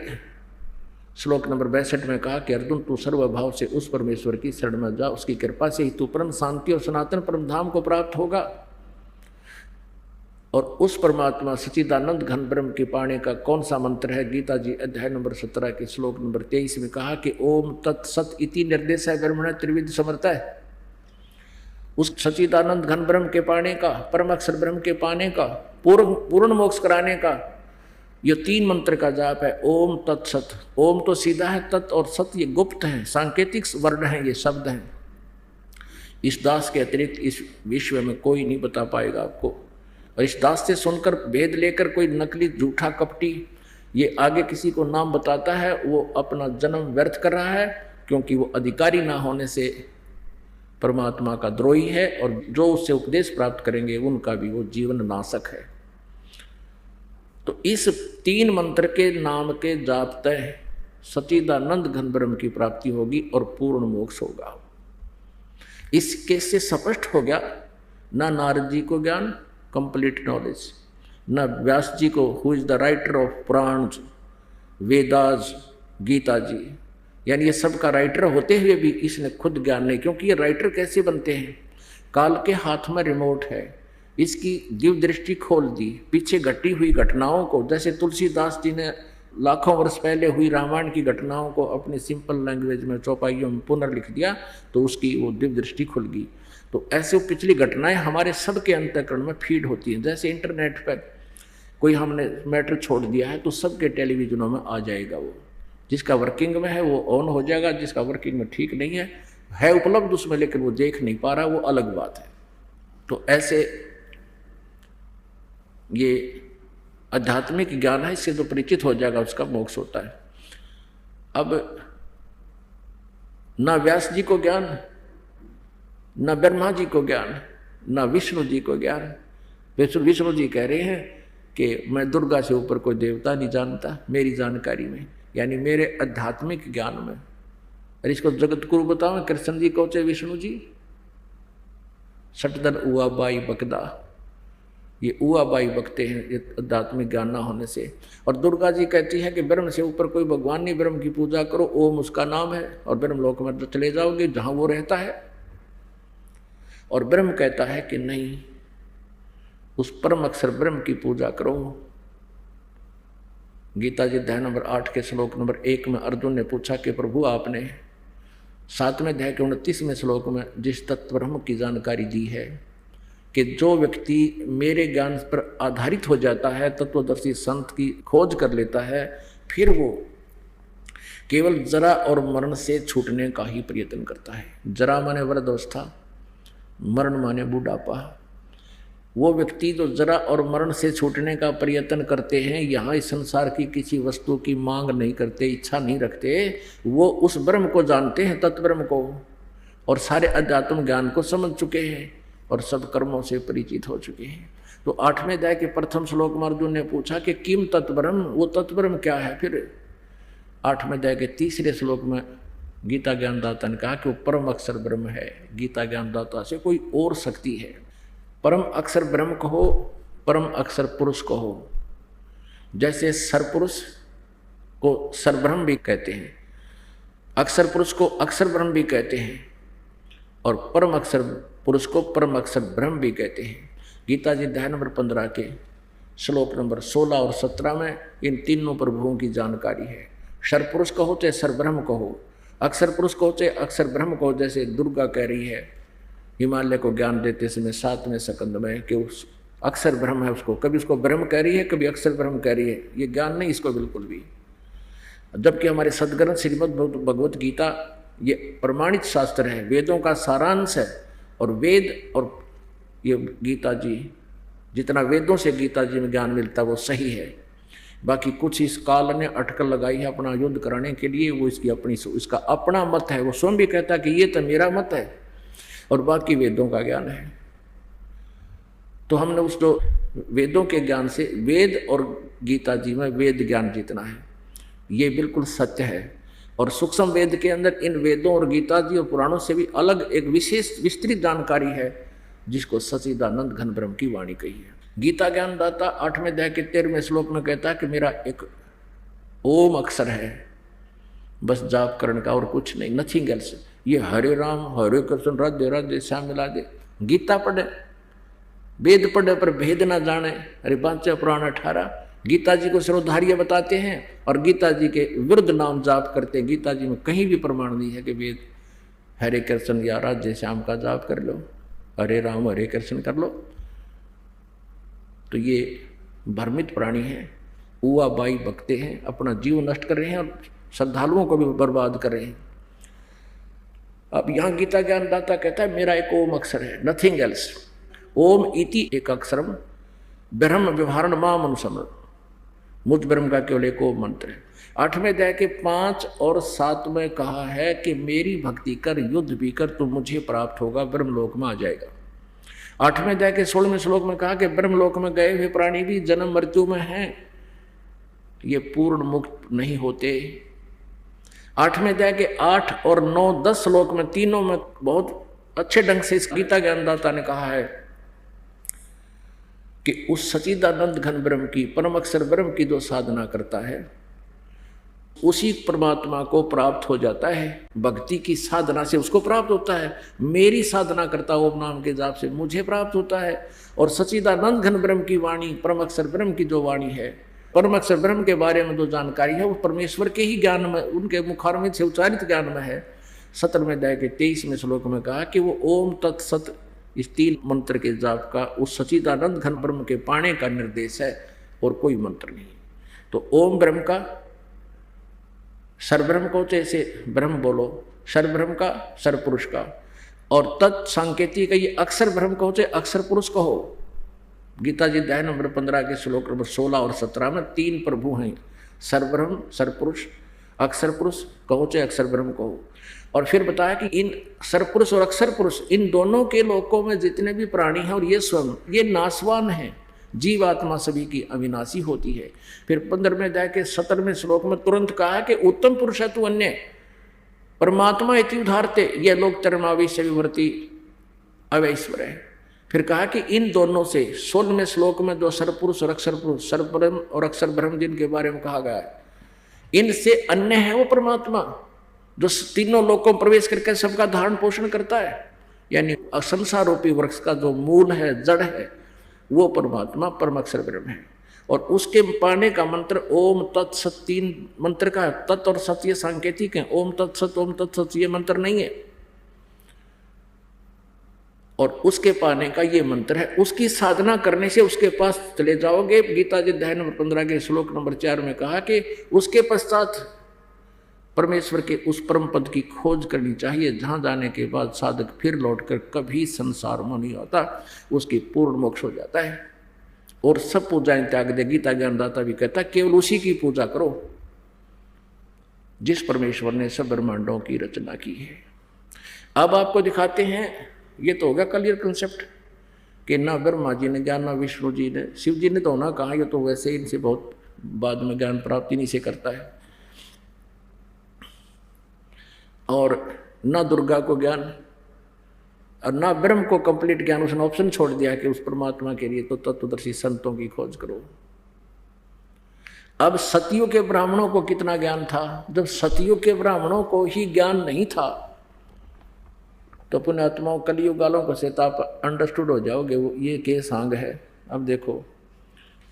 श्लोक नंबर 62 में कहा कि अर्जुन, तू सर्वभाव से उस परमेश्वर की शरण में जा, उसकी कृपा से ही तू परम शांति और सनातन परम धाम को प्राप्त होगा। और उस परमात्मा सच्चिदानंद घन ब्रह्म के पाने का कौन सा मंत्र है? गीता जी अध्याय नंबर 17 के श्लोक नंबर 23 में कहा कि ओम तत्सत इति निर्देश है ब्रह्मण त्रिविध समर्थ है। उस सच्चिदानंद घन ब्रह्म के पाने का, परम अक्षर ब्रह्म के पाने का, पूर्ण मोक्ष कराने का ये 3 मंत्र का जाप है। ओम तत्सत, ओम तो सीधा है, तत् और सत ये गुप्त है, सांकेतिक वर्ण है, ये शब्द हैं। इस दास के अतिरिक्त इस विश्व में कोई नहीं बता पाएगा आपको। और इस दास से सुनकर भेद लेकर कोई नकली झूठा कपटी ये आगे किसी को नाम बताता है, वो अपना जन्म व्यर्थ कर रहा है, क्योंकि वो अधिकारी ना होने से परमात्मा का द्रोही है, और जो उससे उपदेश प्राप्त करेंगे उनका भी वो जीवन नाशक है। तो इस 3 मंत्र के नाम के जाप तय सच्चिदानंद घन ब्रह्म की प्राप्ति होगी और पूर्ण मोक्ष होगा। इसके से स्पष्ट हो गया, ना नारद जी को ज्ञान कंप्लीट नॉलेज, ना व्यास जी को who is the writer of Purana, Vedas, Gita ji, यानी ये सब का राइटर होते हुए भी इसने खुद ज्ञान नहीं। क्योंकि ये राइटर कैसे बनते हैं? काल के हाथ में रिमोट है, इसकी दिव्य दृष्टि खोल दी, पीछे घटी हुई घटनाओं को, जैसे तुलसीदास जी ने लाखों वर्ष पहले हुई रामायण की घटनाओं को अपनी सिंपल लैंग्वेज में चौपाइयों में पुनर्लिख दिया, तो उसकी वो दिव्य दृष्टि खुल गई। तो ऐसे पिछली घटनाएं हमारे सबके अंतःकरण में फीड होती हैं। जैसे इंटरनेट पर कोई हमने मैटर छोड़ दिया है तो सबके टेलीविजनों में आ जाएगा, वो जिसका वर्किंग में है वो ऑन हो जाएगा, जिसका वर्किंग में ठीक नहीं है उपलब्ध उसमें लेकिन वो देख नहीं पा रहा, वो अलग बात है। तो ऐसे ये आध्यात्मिक ज्ञान है, इससे जो परिचित हो जाएगा उसका मोक्ष होता है। अब ना व्यास जी को ज्ञान, ना ब्रह्मा जी को ज्ञान, ना विष्णु जी को ज्ञान। विष्णु जी कह रहे हैं कि मैं दुर्गा से ऊपर कोई देवता नहीं जानता मेरी जानकारी में, यानी मेरे आध्यात्मिक ज्ञान में। और इसको जगत गुरु बताओ, कृष्ण जी कौचे विष्णु जी, सटदन उआ बाई बकदा, ये उआ बाई बकते हैं ये आध्यात्मिक ज्ञान ना होने से। और दुर्गा जी कहती है कि ब्रह्म से ऊपर कोई भगवान नहीं, ब्रह्म की पूजा करो, ओम उसका नाम है, और ब्रह्म लोक में चले जाओगे जहां वो रहता है। और ब्रह्म कहता है कि नहीं, उस परम अक्षर ब्रह्म की पूजा करो। गीता जी अध्याय नंबर 8 के श्लोक नंबर 1 में अर्जुन ने पूछा कि प्रभु आपने 7वें अध्याय के 29वें श्लोक में जिस तत्व ब्रह्म की जानकारी दी है, कि जो व्यक्ति मेरे ज्ञान पर आधारित हो जाता है, तत्वदर्शी संत की खोज कर लेता है, फिर वो केवल जरा और मरण से छूटने का ही प्रयत्न करता है। जरा माने वृद्धावस्था, मरण माने बुढ़ापा। वो व्यक्ति जो जरा और मरण से छूटने का प्रयत्न करते हैं, यहाँ इस संसार की किसी वस्तु की मांग नहीं करते, इच्छा नहीं रखते, वो उस ब्रह्म को जानते हैं, तत्ब्रह्म को, और सारे अध्यात्म ज्ञान को समझ चुके हैं और सब कर्मों से परिचित हो चुके हैं। तो 8वें अध्याय के प्रथम श्लोक में अर्जुन ने पूछा कि किम तत्ब्रह्म, वो तत्ब्रह्म क्या है। फिर 8वें अध्याय के 3रे श्लोक में गीता ज्ञानदाता ने कहा कि वो परम अक्षर ब्रह्म है। गीता ज्ञानदाता से कोई और शक्ति है। परम अक्षर ब्रह्म कहो, परम अक्षर पुरुष कहो। जैसे सरपुरुष को सरब्रह्म भी कहते हैं, अक्षर पुरुष को अक्षर ब्रह्म भी कहते हैं, और परम अक्षर पुरुष को परम अक्षर ब्रह्म भी कहते हैं। गीता जी अध्याय नंबर 15 के श्लोक नंबर 16 और 17 में इन तीनों प्रभुओं की जानकारी है। सरपुरुष कहो चाहे सरब्रह्म कहो, अक्षर पुरुष कहो चाहे अक्षर ब्रह्म कहो। जैसे दुर्गा कह रही है हिमालय को ज्ञान देते समय 7वें सकंद में कि उस अक्षर ब्रह्म है, उसको कभी उसको ब्रह्म कह रही है, कभी अक्षर ब्रह्म कह रही है। ये ज्ञान नहीं इसको बिल्कुल भी। जबकि हमारे सदग्रंथ श्रीमद् भगवत गीता ये प्रमाणित शास्त्र है, वेदों का सारांश है। और वेद और ये गीता जी, जितना वेदों से गीता जी में ज्ञान मिलता है वो सही है। बाकी कुछ इस काल ने अटकल लगाई है अपना युद्ध कराने के लिए, वो इसका अपना मत है। वो स्वयं भी कहता है कि ये तो मेरा मत है और बाकी वेदों का ज्ञान है। तो हमने उस जो वेदों के ज्ञान से, वेद और गीता जी में वेद ज्ञान जितना है ये बिल्कुल सत्य है। और सूक्ष्म वेद के अंदर इन वेदों और गीता जी और पुराणों से भी अलग एक विशेष विस्तृत जानकारी है, जिसको सच्चिदानंद घन ब्रह्म की वाणी कही है। गीता ज्ञानदाता 8वें अध्याय के 13वें श्लोक में कहता है कि मेरा एक ओम अक्षर है, बस जाप करण का और कुछ नहीं, नथिंग एल्स। ये हरे राम हरे कृष्ण राधे राधे श्याम मिला दे। गीता पढ़े, वेद पढ़े पर भेद ना जाने, अरे 5 पुराण 18 गीता जी को सर्वधार्य बताते हैं और गीता जी के विरुद्ध नाम जाप करते हैं। गीता जी में कहीं भी प्रमाण नहीं है कि वेद हरे कृष्ण या राधे श्याम का जाप कर लो, हरे राम हरे कृष्ण कर लो। तो ये भ्रमित प्राणी हैं, उआ बाई बकते हैं, अपना जीव नष्ट कर रहे हैं और श्रद्धालुओं को भी बर्बाद कर रहे हैं। अब यहाँ गीता ज्ञानदाता कहता है मेरा एक ओम अक्षर है, नथिंग एल्स। ओम इति एक अक्षरम ब्रह्म व्यवहारण माम अनुसमर, मुझ ब्रह्म का केवल एक ओम मंत्र है। 8वें अध्याय के 5 और 7 में कहा है कि मेरी भक्ति कर, युद्ध भी कर, तो मुझे प्राप्त होगा, ब्रह्मलोक में आ जाएगा। 8वें अध्याय के 16वें श्लोक में कहा कि ब्रह्मलोक में गए हुए प्राणी भी जन्म मृत्यु में हैं, ये पूर्ण मुक्त नहीं होते। 8वें अध्याय के 8 और 9, 10 श्लोक में तीनों में बहुत अच्छे ढंग से इस गीता ज्ञानदाता ने कहा है कि उस सच्चिदानंद घन ब्रह्म की, परम अक्षर ब्रह्म की जो साधना करता है उसी परमात्मा को प्राप्त हो जाता है। भक्ति की साधना से उसको प्राप्त होता है। मेरी साधना करता ओम नाम के जाप से मुझे प्राप्त होता है। और सच्चिदानंद घन ब्रह्म की वाणी, परम अक्षर ब्रह्म की जो वाणी है, परम अक्षर ब्रह्म के बारे में जो जानकारी है वो परमेश्वर के ही ज्ञान में, उनके मुखारविंद से उच्चारित ज्ञान में है। 17वें अध्याय के 23वें श्लोक में कहा कि वो ओम तत्सत, इस 3 मंत्र के जाप का उस सच्चिदानंद घन ब्रह्म के पाने का निर्देश है और कोई मंत्र नहीं। तो ओम ब्रह्म का, सरब्रह्म को जैसे ब्रह्म बोलो, सरब्रह्म का, सरपुरुष का, और तत्संकेती का ये अक्षर ब्रह्म कहो चाहे अक्षर पुरुष कहो। गीता जी अध्याय नंबर 15 के श्लोक नंबर 16 और 17 में 3 प्रभु हैं, सरब्रह्म, सरपुरुष, अक्षर पुरुष कहो चाहे अक्षर ब्रह्म कहो। और फिर बताया कि इन सरपुरुष और अक्षर पुरुष, इन दोनों के लोकों में जितने भी प्राणी हैं और ये स्वयं, ये नाशवान हैं। जीवात्मा सभी की अविनाशी होती है। फिर 15वें अध्याय के 17वें श्लोक में तुरंत कहा है कि उत्तम पुरुष है तू अन्य परमात्मा इति उदाहरते, ये लोग चरमाविश्य विवर्ती अवैश्वर है। फिर कहा कि इन दोनों से 16वें श्लोक में जो सरपुरुष और अक्षर पुरुष, सरब्रह्म और अक्षर ब्रह्म जिनके बारे में कहा गया है, इनसे अन्य है वो परमात्मा जो तीनों लोकों में प्रवेश करके सबका धारण पोषण करता है। यानी संसार रूपी वृक्ष का जो मूल है, जड़ है, वो परमात्मा परम अक्षर ब्रह्म है। और उसके पाने का मंत्र ओम तत्सत 3 मंत्र का है। तत् और सत ये सांकेतिक है, ओम तत्सत ये मंत्र नहीं है। और उसके पाने का ये मंत्र है। उसकी साधना करने से उसके पास चले जाओगे। गीता जी अध्याय नंबर 15 के श्लोक नंबर 4 में कहा कि उसके पश्चात परमेश्वर के उस परम पद की खोज करनी चाहिए, जहां जाने के बाद साधक फिर लौटकर कभी संसार में नहीं आता, उसकी पूर्ण मोक्ष हो जाता है और सब पूजाएं त्याग दे। गीता ज्ञानदाता भी कहता केवल उसी की पूजा करो जिस परमेश्वर ने सब ब्रह्मांडों की रचना की है। अब आपको दिखाते हैं, ये तो होगा क्लियर कंसेप्ट कि ना ब्रह्मा जी ने ज्ञान, ना विष्णु जी ने, शिव जी ने तो ना कहा, ये तो वैसे ही इनसे बहुत बाद में ज्ञान प्राप्ति नहीं से करता है। और ना दुर्गा को ज्ञान और ना ब्रह्म को कंप्लीट ज्ञान। उसने ऑप्शन छोड़ दिया कि उस परमात्मा के लिए तो तत्वदर्शी संतों की खोज करो। अब सतयुग के ब्राह्मणों को कितना ज्ञान था? जब सतयुग के ब्राह्मणों को ही ज्ञान नहीं था तो पुण्यात्माओं कलयुग वालों को से आप अंडरस्टूड हो जाओगे वो ये के सांग है। अब देखो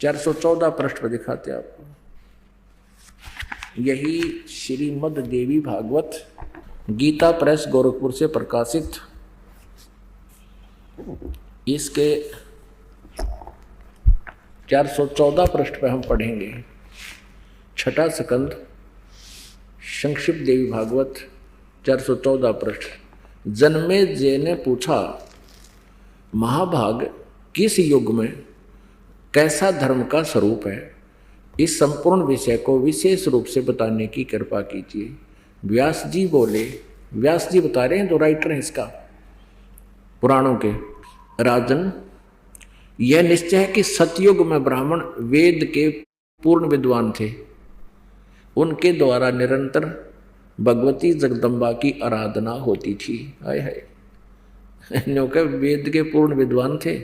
414 पृष्ठ पर दिखाते आपको, यही श्रीमद् देवी भागवत गीता प्रेस गोरखपुर से प्रकाशित, इसके 414 पृष्ठ पर हम पढ़ेंगे। छठा स्कंद संक्षिप्त देवी भागवत 414 पृष्ठ। जन्मेजय ने पूछा, महाभाग किस युग में कैसा धर्म का स्वरूप है? इस संपूर्ण विषय को विशेष रूप से बताने की कृपा कीजिए। व्यास जी बोले, व्यास जी बता रहे हैं जो राइटर हैं इसका पुराणों के, राजन यह निश्चय है कि सतयुग में ब्राह्मण वेद के पूर्ण विद्वान थे। उनके द्वारा निरंतर भगवती जगदम्बा की आराधना होती थी। हाय हाय, न्यों वेद के पूर्ण विद्वान थे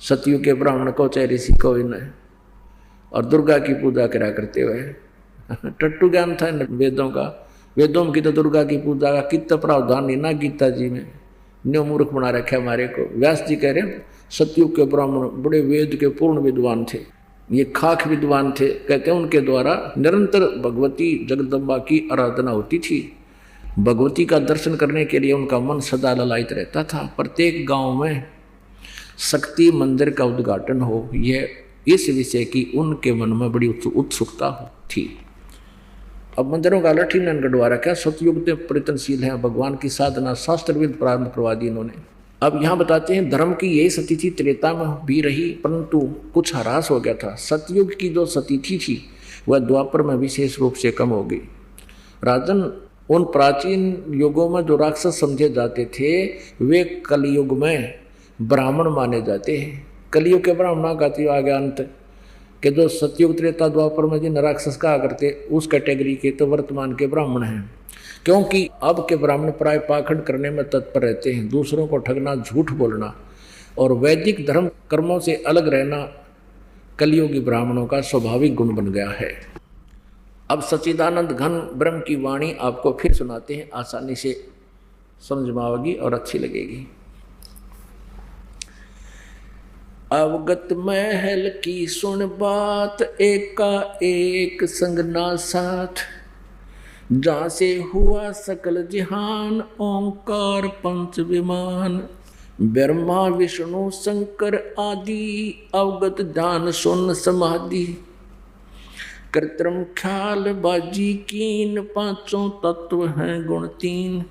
सतयुग के ब्राह्मण को, चाहे ऋषि को इन्हें, और दुर्गा की पूजा करा करते हुए टट्टू ज्ञान था वेदों का। वेदों की तो दुर्गा की पूजा का कितना प्रावधान नहीं ना गीता जी में, न्यो मूर्ख बना रखे हमारे को। व्यास जी कह रहे हैं सतयुग के ब्राह्मण बड़े वेद के पूर्ण विद्वान थे, ये खाक विद्वान थे। कहते हैं उनके द्वारा निरंतर भगवती जगदम्बा की आराधना होती थी। भगवती का दर्शन करने के लिए उनका मन सदा ललायित रहता था। प्रत्येक गांव में शक्ति मंदिर का उद्घाटन हो, यह इस विषय की उनके मन में बड़ी उत्सुकता थी। अब मंदिरों का अलर्ट ही गढ़वा रखा। सतयुग में परिवर्तनशील है, भगवान की साधना शास्त्रविद प्रारंभ करवा दी इन्होंने। अब यहाँ बताते हैं धर्म की यही सतिथि त्रेता में भी रही, परंतु कुछ ह्रास हो गया था। सतयुग की जो सतिथि थी वह द्वापर में विशेष रूप से कम हो गई। राजन, उन प्राचीन युगों में जो राक्षस समझे जाते थे वे कलयुग में ब्राह्मण माने जाते हैं। कलयुग के ब्राह्मणों का तो आ गया अंत कि जो सतयुग त्रेता द्वापर में जिन राक्षस कहा करते उस कैटेगरी के तो वर्तमान के ब्राह्मण हैं। क्योंकि अब के ब्राह्मण प्राय पाखंड करने में तत्पर रहते हैं, दूसरों को ठगना, झूठ बोलना और वैदिक धर्म कर्मों से अलग रहना कलियुगी ब्राह्मणों का स्वाभाविक गुण बन गया है। अब सच्चिदानंद घन ब्रह्म की वाणी आपको फिर सुनाते हैं, आसानी से समझ में आएगी और अच्छी लगेगी। अवगत महल की सुन बात, एका एक संग ना साथ, जहाँ से हुआ सकल जिहान, ओंकार पंच विमान, ब्रह्मा विष्णु शंकर आदि, अवगत ध्यान सुन समाधि, कृत्रिम ख्याल बाजी कीन, पांचों तत्व हैं गुण तीन,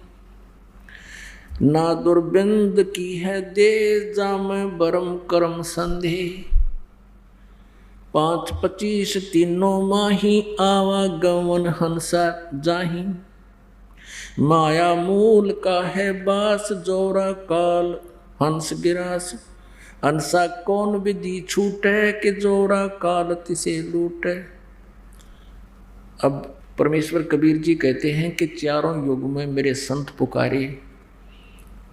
ना दुर्बिंद की है दे जाम बरम करम संदेह, 5-25 तीनों माही, आवागमन हंसा जाही, माया मूल का है बास, जोरा काल हंस गिरास, हंसा कौन विधि छूटे, कि जोरा काल तिसे लूटे। अब परमेश्वर कबीर जी कहते हैं कि चारों युग में मेरे संत पुकारे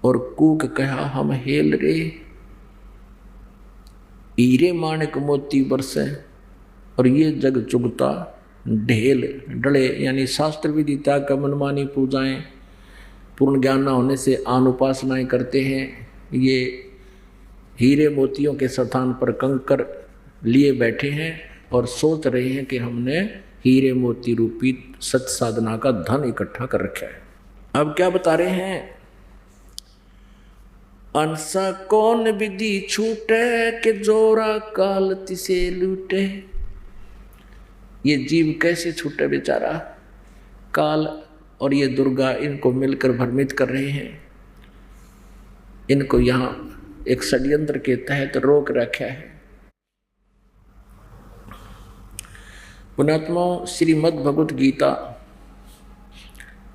और कूक कहा हम हेल रे, हीरे माणिक मोती बरसे और ये जग चुगता ढेल डले। यानी शास्त्र विधि त्याग कर मनमानी पूजाएं, पूर्ण ज्ञान न होने से आन उपासनाएं करते हैं। ये हीरे मोतियों के स्थान पर कंकर लिए बैठे हैं और सोच रहे हैं कि हमने हीरे मोती रूपी सत साधना का धन इकट्ठा कर रखा है। अब क्या बता रहे हैं? अंसा कौन विधि छूटे के जोरा काल तिसे लूटे। ये जीव कैसे छूटे बेचारा, काल और ये दुर्गा इनको मिलकर भ्रमित कर रहे हैं, इनको यहाँ एक षड्यंत्र के तहत रोक रखा है। पुण्यात्मा, श्रीमद् भगवत गीता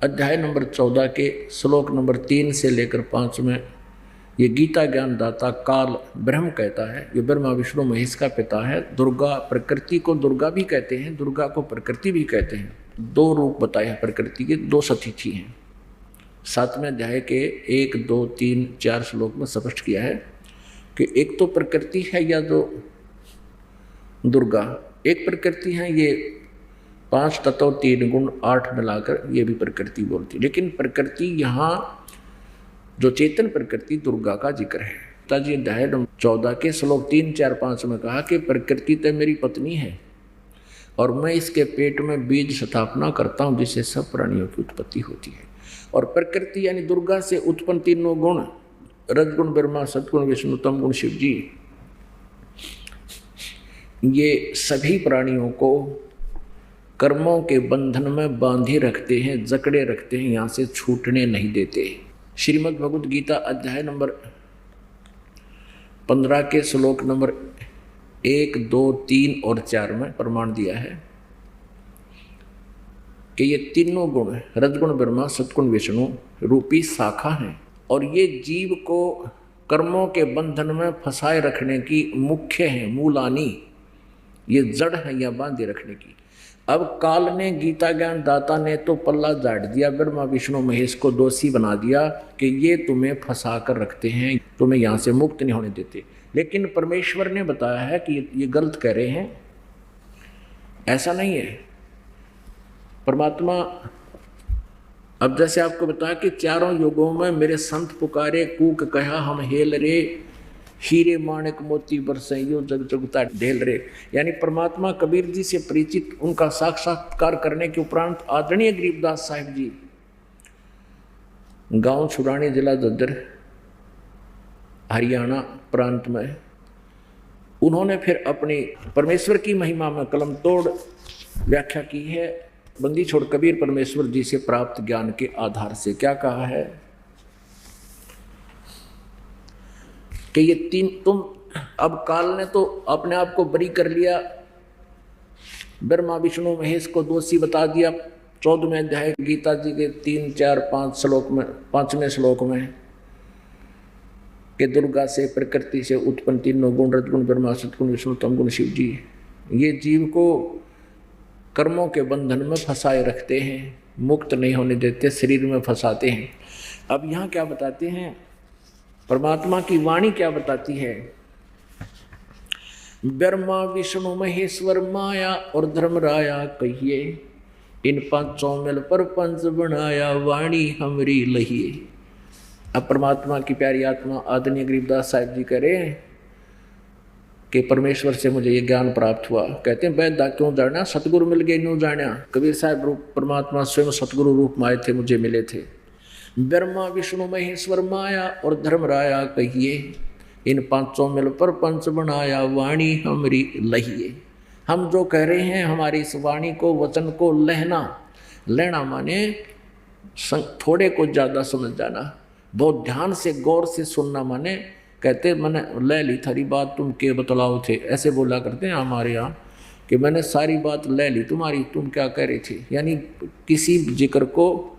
अध्याय नंबर 14 के श्लोक नंबर 3 से लेकर 5 में ये गीता ज्ञान दाता काल ब्रह्म कहता है, ये ब्रह्मा विष्णु महेश का पिता है। दुर्गा, प्रकृति को दुर्गा भी कहते हैं, दुर्गा को प्रकृति भी कहते हैं। 2 रूप बताए हैं प्रकृति के, 2 सतिथि हैं। 7वें अध्याय के 1, 2, 3, 4 श्लोक में स्पष्ट किया है कि एक तो प्रकृति है या जो दुर्गा, एक प्रकृति है ये 5 तत्व 3 गुण 8 मिलाकर ये भी प्रकृति बोलती है। लेकिन प्रकृति यहाँ जो चेतन प्रकृति दुर्गा का जिक्र है। ताजी अध्याय 14 के श्लोक 3, 4, 5 में कहा कि प्रकृति तो मेरी पत्नी है और मैं इसके पेट में बीज स्थापना करता हूँ जिससे सब प्राणियों की उत्पत्ति होती है। और प्रकृति यानी दुर्गा से उत्पन्न तीनों गुण, रजगुण ब्रह्मा, सतगुण विष्णु, तम गुण शिव जी, ये सभी प्राणियों को कर्मों के बंधन में बांधे रखते हैं, जकड़े रखते हैं, यहाँ से छूटने नहीं देते। श्रीमद् भगवत गीता अध्याय नंबर 15 के श्लोक नंबर 1, 2, 3 और 4 में प्रमाण दिया है कि ये तीनों गुण रजगुण ब्रह्मा सतगुण विष्णु रूपी शाखा हैं और ये जीव को कर्मों के बंधन में फंसाए रखने की मुख्य है, मूलानी, ये जड़ है या बांधे रखने की। अब काल ने, गीता ज्ञान दाता ने तो पल्ला झाड़ दिया, ब्रह्मा विष्णु महेश को दोषी बना दिया कि ये तुम्हें फंसा कर रखते हैं, तुम्हें यहाँ से मुक्त नहीं होने देते। लेकिन परमेश्वर ने बताया है कि ये गलत कह रहे हैं, ऐसा नहीं है। परमात्मा अब जैसे आपको बताया कि 4 युगों में मेरे संत पुकारे, कूक कहा हम हेल रे, हीरे माणिक मोती बरसे यो जग जगता ढेल रे। यानी परमात्मा कबीर जी से परिचित, उनका साक्षात्कार करने के उपरांत आदरणीय गरीबदास साहिब जी गांव छुरानी, जिला दद्दर, हरियाणा प्रांत में, उन्होंने फिर अपनी परमेश्वर की महिमा में कलम तोड़ व्याख्या की है। बंदी छोड़ कबीर परमेश्वर जी से प्राप्त ज्ञान के आधार से क्या कहा है कि ये 3 तुम, अब काल ने तो अपने आप को बरी कर लिया, ब्रह्मा विष्णु महेश को दोषी बता दिया 14वें अध्याय गीता जी के 3, 4, 5 श्लोक में, 5वें श्लोक में कि दुर्गा से, प्रकृति से उत्पन्न तीनों गुण, रजगुण ब्रह्मा सतगुण विष्णु तम गुण शिव जी, ये जीव को कर्मों के बंधन में फंसाए रखते हैं, मुक्त नहीं होने देते, शरीर में फंसाते हैं। अब यहाँ क्या बताते हैं, परमात्मा की वाणी क्या बताती है, ब्रह्मा विष्णु महेश्वर माया और धर्मराया कहिए, इन 5 मिल पर पंच बनाया, वाणी हमरी लहिए। अब परमात्मा की प्यारी आत्मा आदरणीय गरीबदास साहिब जी कह रहे हैं कि परमेश्वर से मुझे ये ज्ञान प्राप्त हुआ। कहते हैं वैदा क्यों जाना, सतगुरु मिल गए न्यू जाना। कबीर साहब रूप परमात्मा स्वयं सतगुरु रूप में आए थे, मुझे मिले थे। ब्रह्मा विष्णु महेश्वर माया और धर्मराया कहिए, इन 5 मिल पर पंच बनाया, वाणी हमरी लहिए। हम जो कह रहे हैं, हमारी इस वाणी को, वचन को लेना माने थोड़े को ज़्यादा समझ जाना, बहुत ध्यान से गौर से सुनना माने, कहते मैंने ले ली थारी बात, तुम के बतलाओ थे, ऐसे बोला करते हैं हमारे यहाँ कि मैंने सारी बात ले ली तुम्हारी, तुम क्या कह रहे थे। यानी किसी जिक्र को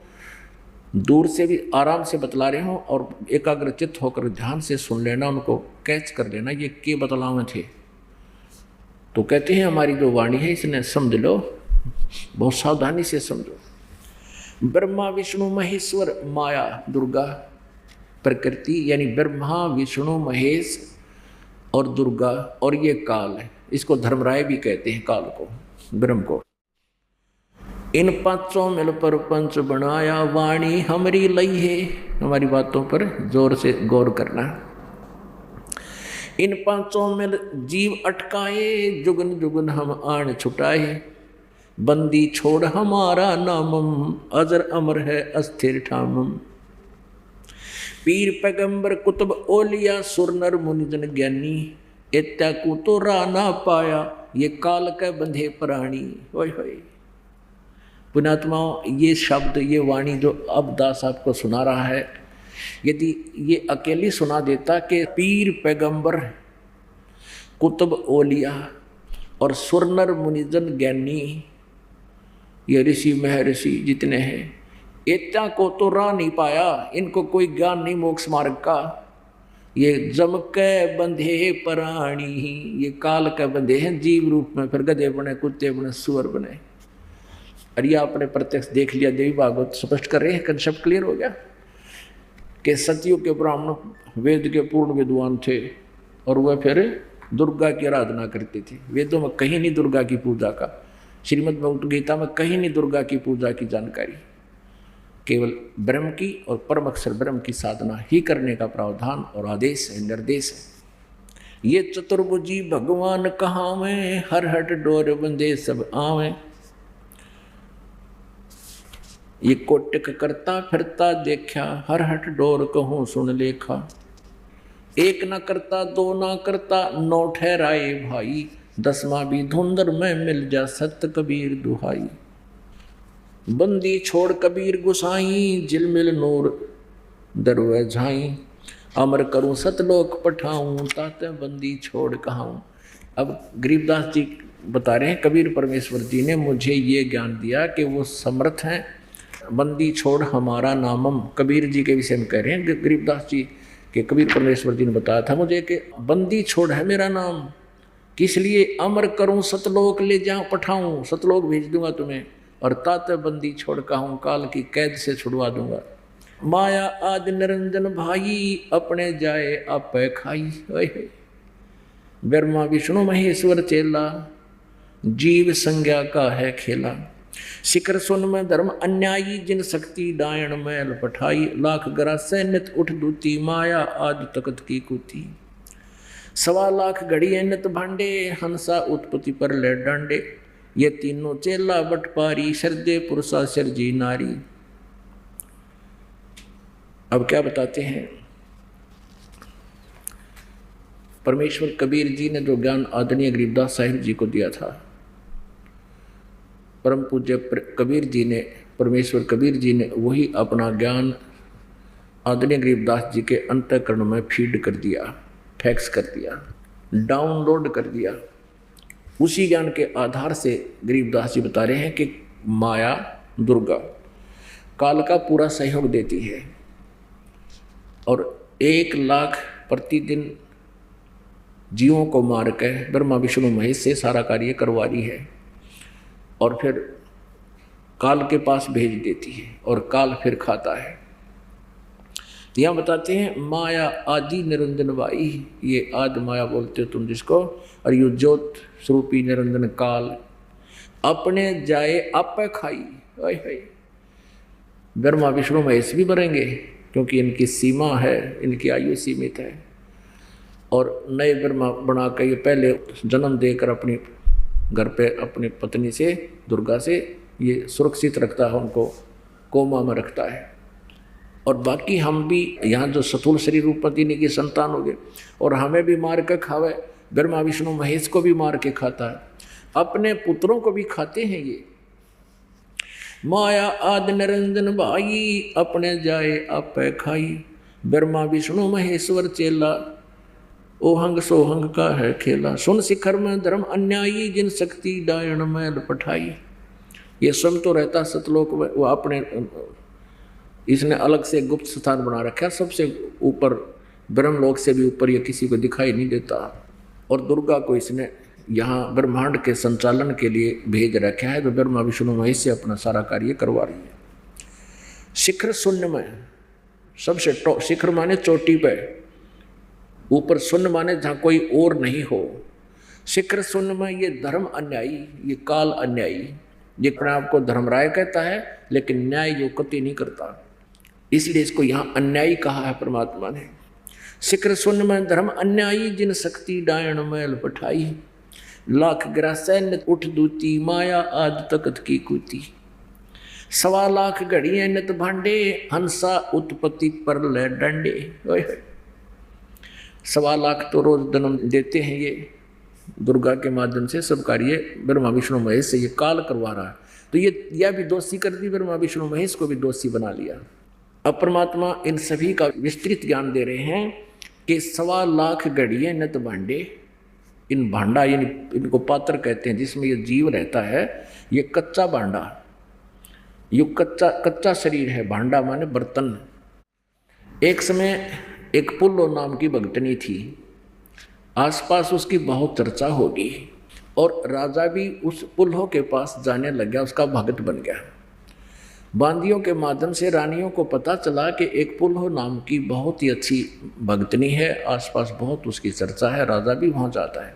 दूर से भी आराम से बतला रहे हो और एकाग्रचित होकर ध्यान से सुन लेना, उनको कैच कर लेना ये के बतलावे थे। तो कहते हैं हमारी जो वाणी है इसने समझ लो, बहुत सावधानी से समझो। ब्रह्मा विष्णु महेश्वर माया दुर्गा प्रकृति, यानी ब्रह्मा विष्णु महेश और दुर्गा, और ये काल है, इसको धर्मराय भी कहते हैं काल को, ब्रह्म को। इन 5 मिल पर पंच बनाया, वाणी हमारी लई है। हमारी बातों पर जोर से गौर करना। इन 5 मिल जीव अटकाए, जुगन जुगन हम आन छुटाए, बंदी छोड़ हमारा नामम, अजर अमर है अस्थिर ठामम। पीर पैगंबर कुतुब ओलिया सुर नर मुनिजन ज्ञानी, इत्या को तो रा ना पाया ये काल के बंधे प्राणी। ओए होए पुण्यात्माओं, ये शब्द, ये वाणी जो अब दास आपको सुना रहा है, यदि ये अकेली सुना देता कि पीर पैगंबर कुतुब ओलिया और सुरनर मुनिजन ज्ञानी, ये ऋषि महर्षि जितने हैं, इत्या को तो रा नहीं पाया, इनको कोई ज्ञान नहीं मोक्ष मार्ग का, ये जम के बंधे प्राणी, ये काल के बंधे हैं जीव रूप में, फिर गधे बने, कुत्ते बने, सुअर बने। और ये आपने प्रत्यक्ष देख लिया, देवी भागवत स्पष्ट कर रहे हैं, कंसेप्ट क्लियर हो गया कि सतयुग के ब्राह्मण वेद के पूर्ण विद्वान थे और वह फिर दुर्गा की आराधना करते थे। वेदों में कहीं नहीं दुर्गा की पूजा का, श्रीमद् भगवत गीता में कहीं नहीं दुर्गा की पूजा की जानकारी, केवल ब्रह्म की और परम अक्षर ब्रह्म की साधना ही करने का प्रावधान और आदेश है, निर्देश है। ये चतुर्भुजी भगवान कहाँ में, हर हट डोर बंदे सब आवे, ये कोटिक करता फिरता देखा, हर हट डोर कहूँ सुन लेखा, एक न करता दो न करता नौ ठहराए भाई, दसवां भी धुंधर में मिल जा सत्य कबीर दुहाई, बंदी छोड़ कबीर गुसाई, झिलमिल नूर दरवे झाई, अमर करूं सतलोक पठाऊं, ताते बंदी छोड़ कहाऊं। अब गरीबदास जी बता रहे हैं, कबीर परमेश्वर जी ने मुझे ये ज्ञान दिया कि वो समर्थ हैं, बंदी छोड़ हमारा नामम, कबीर जी के विषय में कह रहे हैं गरीबदास जी कि कबीर परमेश्वर जी ने बताया था मुझे कि बंदी छोड़ है मेरा नाम, किस लिए, अमर करूं सतलोक ले जाऊं पठाऊं, सतलोक भेज दूंगा तुम्हें, और ताते बंदी छोड़ कहूं, काल की कैद से छुड़वा दूंगा। माया आदि निरंजन भाई, अपने जाए आप खाई, ब्रह्मा विष्णु महेश्वर चेला, जीव संज्ञा का है खेला, शिखर सुन में धर्म अन्यायी, जिन शक्ति डायण मैल पठाई, लाख गरा से नित उठ दूती, माया आदि तकत की कुती, 1.25 लाख घड़िए नित भांडे, हंसा उत्पत्ति पर ले डांडे, ये तीनों चेला बटपारी, श्रद्धे पुरुषा सिरजी नारी। अब क्या बताते हैं, परमेश्वर कबीर जी ने जो ज्ञान आदरणीय गरीबदास साहिब जी को दिया था, परम पूज्य कबीर जी ने, परमेश्वर कबीर जी ने वही अपना ज्ञान आदरणीय गरीबदास जी के अंतःकरण में फीड कर दिया, फैक्स कर दिया, डाउनलोड कर दिया। उसी ज्ञान के आधार से गरीबदास जी बता रहे हैं कि माया दुर्गा काल का पूरा सहयोग देती है और 1 लाख प्रतिदिन जीवों को मार के ब्रह्मा विष्णु महेश से सारा कार्य करवा रही है और फिर काल के पास भेज देती है और काल फिर खाता है। यहाँ बताते हैं माया आदि निरंजन बाई, ये आदि माया बोलते हो तुम जिसको, और ये ज्योत स्वरूपी निरंजन काल, अपने जाए आप खाई, ब्रह्मा विष्णु महेश भी मरेंगे क्योंकि इनकी सीमा है, इनकी आयु सीमित है, और नए ब्रह्मा बना कर ये पहले जन्म देकर अपनी घर पे अपनी पत्नी से दुर्गा से ये सुरक्षित रखता है, उनको कोमा में रखता है। और बाकी हम भी यहाँ जो स्थूल शरीर रूपमती की संतान हो गए और हमें भी मार के खावे, ब्रह्मा विष्णु महेश को भी मार के खाता है, अपने पुत्रों को भी खाते हैं ये। माया आदि निरंजन भाई, अपने जाए आप खाई, ब्रह्मा विष्णु महेश्वर चेला, ओहंग सोहंग का है खेला, सुन शिखर में धर्म अन्यायी, जिन शक्ति डायण मैल पठाई। ये स्वयं तो रहता सतलोक में, वो अपने इसने अलग से गुप्त स्थान बना रखा है, सबसे ऊपर ब्रह्मलोक से भी ऊपर, ये किसी को दिखाई नहीं देता। और दुर्गा को इसने यहाँ ब्रह्मांड के संचालन के लिए भेज रखा है, तो ब्रह्मा विष्णु महेश से अपना सारा कार्य करवा रही है। शिखर शून्य में सबसे शिखर माने चोटी पे, ऊपर शून्य माने जहाँ कोई और नहीं हो। शिखर शून्य में ये धर्म अन्यायी, ये काल अन्यायी, ये अपने आप को धर्मराय कहता है लेकिन न्याय यो कति नहीं करता, इसलिए इसको यहाँ अन्यायी कहा है परमात्मा ने। शिखर शून्य में धर्म अन्यायी, जिन शक्ति डायण मैल पठाई, लाख ग्रासैन उठ दूती, माया आदि तकत की कूती। सवा लाख घड़ियां नित भांडे, हंसा उत्पत्ति पर ले डंडे। सवा लाख तो रोज जन्म देते हैं ये दुर्गा के माध्यम से, सब कार्य ब्रह्मा विष्णु महेश से ये काल करवा रहा है। तो ये यह भी दोषी कर दी, ब्रह्मा विष्णु महेश को भी दोषी बना लिया। अब परमात्मा इन सभी का विस्तृत ज्ञान दे रहे हैं कि सवा लाख घड़ियां नित भांडे, इन भांडा यानी इनको पात्र कहते हैं जिसमें ये जीव रहता है, ये कच्चा भांडा, ये कच्चा शरीर है। भांडा माने बर्तन। एक समय एक पुल्लो नाम की भगतनी थी, आसपास उसकी बहुत चर्चा होगी और राजा भी उस पुल्हो के पास जाने लग गया, उसका भगत बन गया। बांदियों के माध्यम से रानियों को पता चला कि एक पुल्हो नाम की बहुत ही अच्छी भगतनी है, आसपास बहुत उसकी चर्चा है, राजा भी वहाँ जाता है।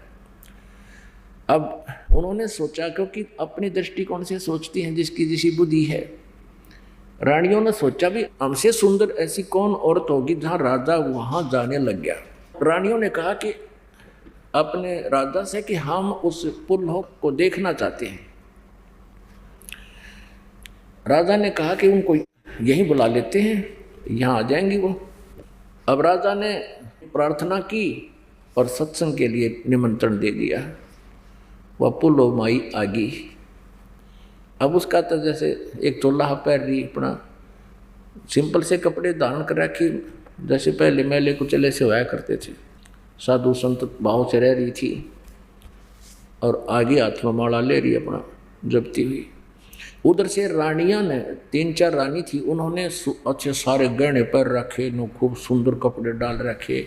अब उन्होंने सोचा, क्योंकि अपनी दृष्टिकोण से सोचती हैं जिसकी जिसी बुद्धि है, रानियों ने सोचा भी हमसे सुंदर ऐसी कौन औरत होगी जहाँ राजा वहाँ जाने लग गया। रानियों ने कहा कि अपने राजा से कि हम उस पुल्हो को देखना चाहते हैं। राजा ने कहा कि उनको यहीं बुला लेते हैं, यहाँ आ जाएंगी वो। अब राजा ने प्रार्थना की और सत्संग के लिए निमंत्रण दे दिया। वह पुल्हो माई आ गई। अब उसका तो जैसे एक चोला पैर रही, अपना सिंपल से कपड़े धारण कर रखी, जैसे पहले मेले कुचले से हुआ करते थे, साधु संत भाव से रह रही थी और आगे हाथ में माला ले रही अपना जपती हुई। उधर से रानियां ने, 3-4 रानी थी, उन्होंने अच्छे सारे गहने पर रखे, नो खूब सुंदर कपड़े डाल रखे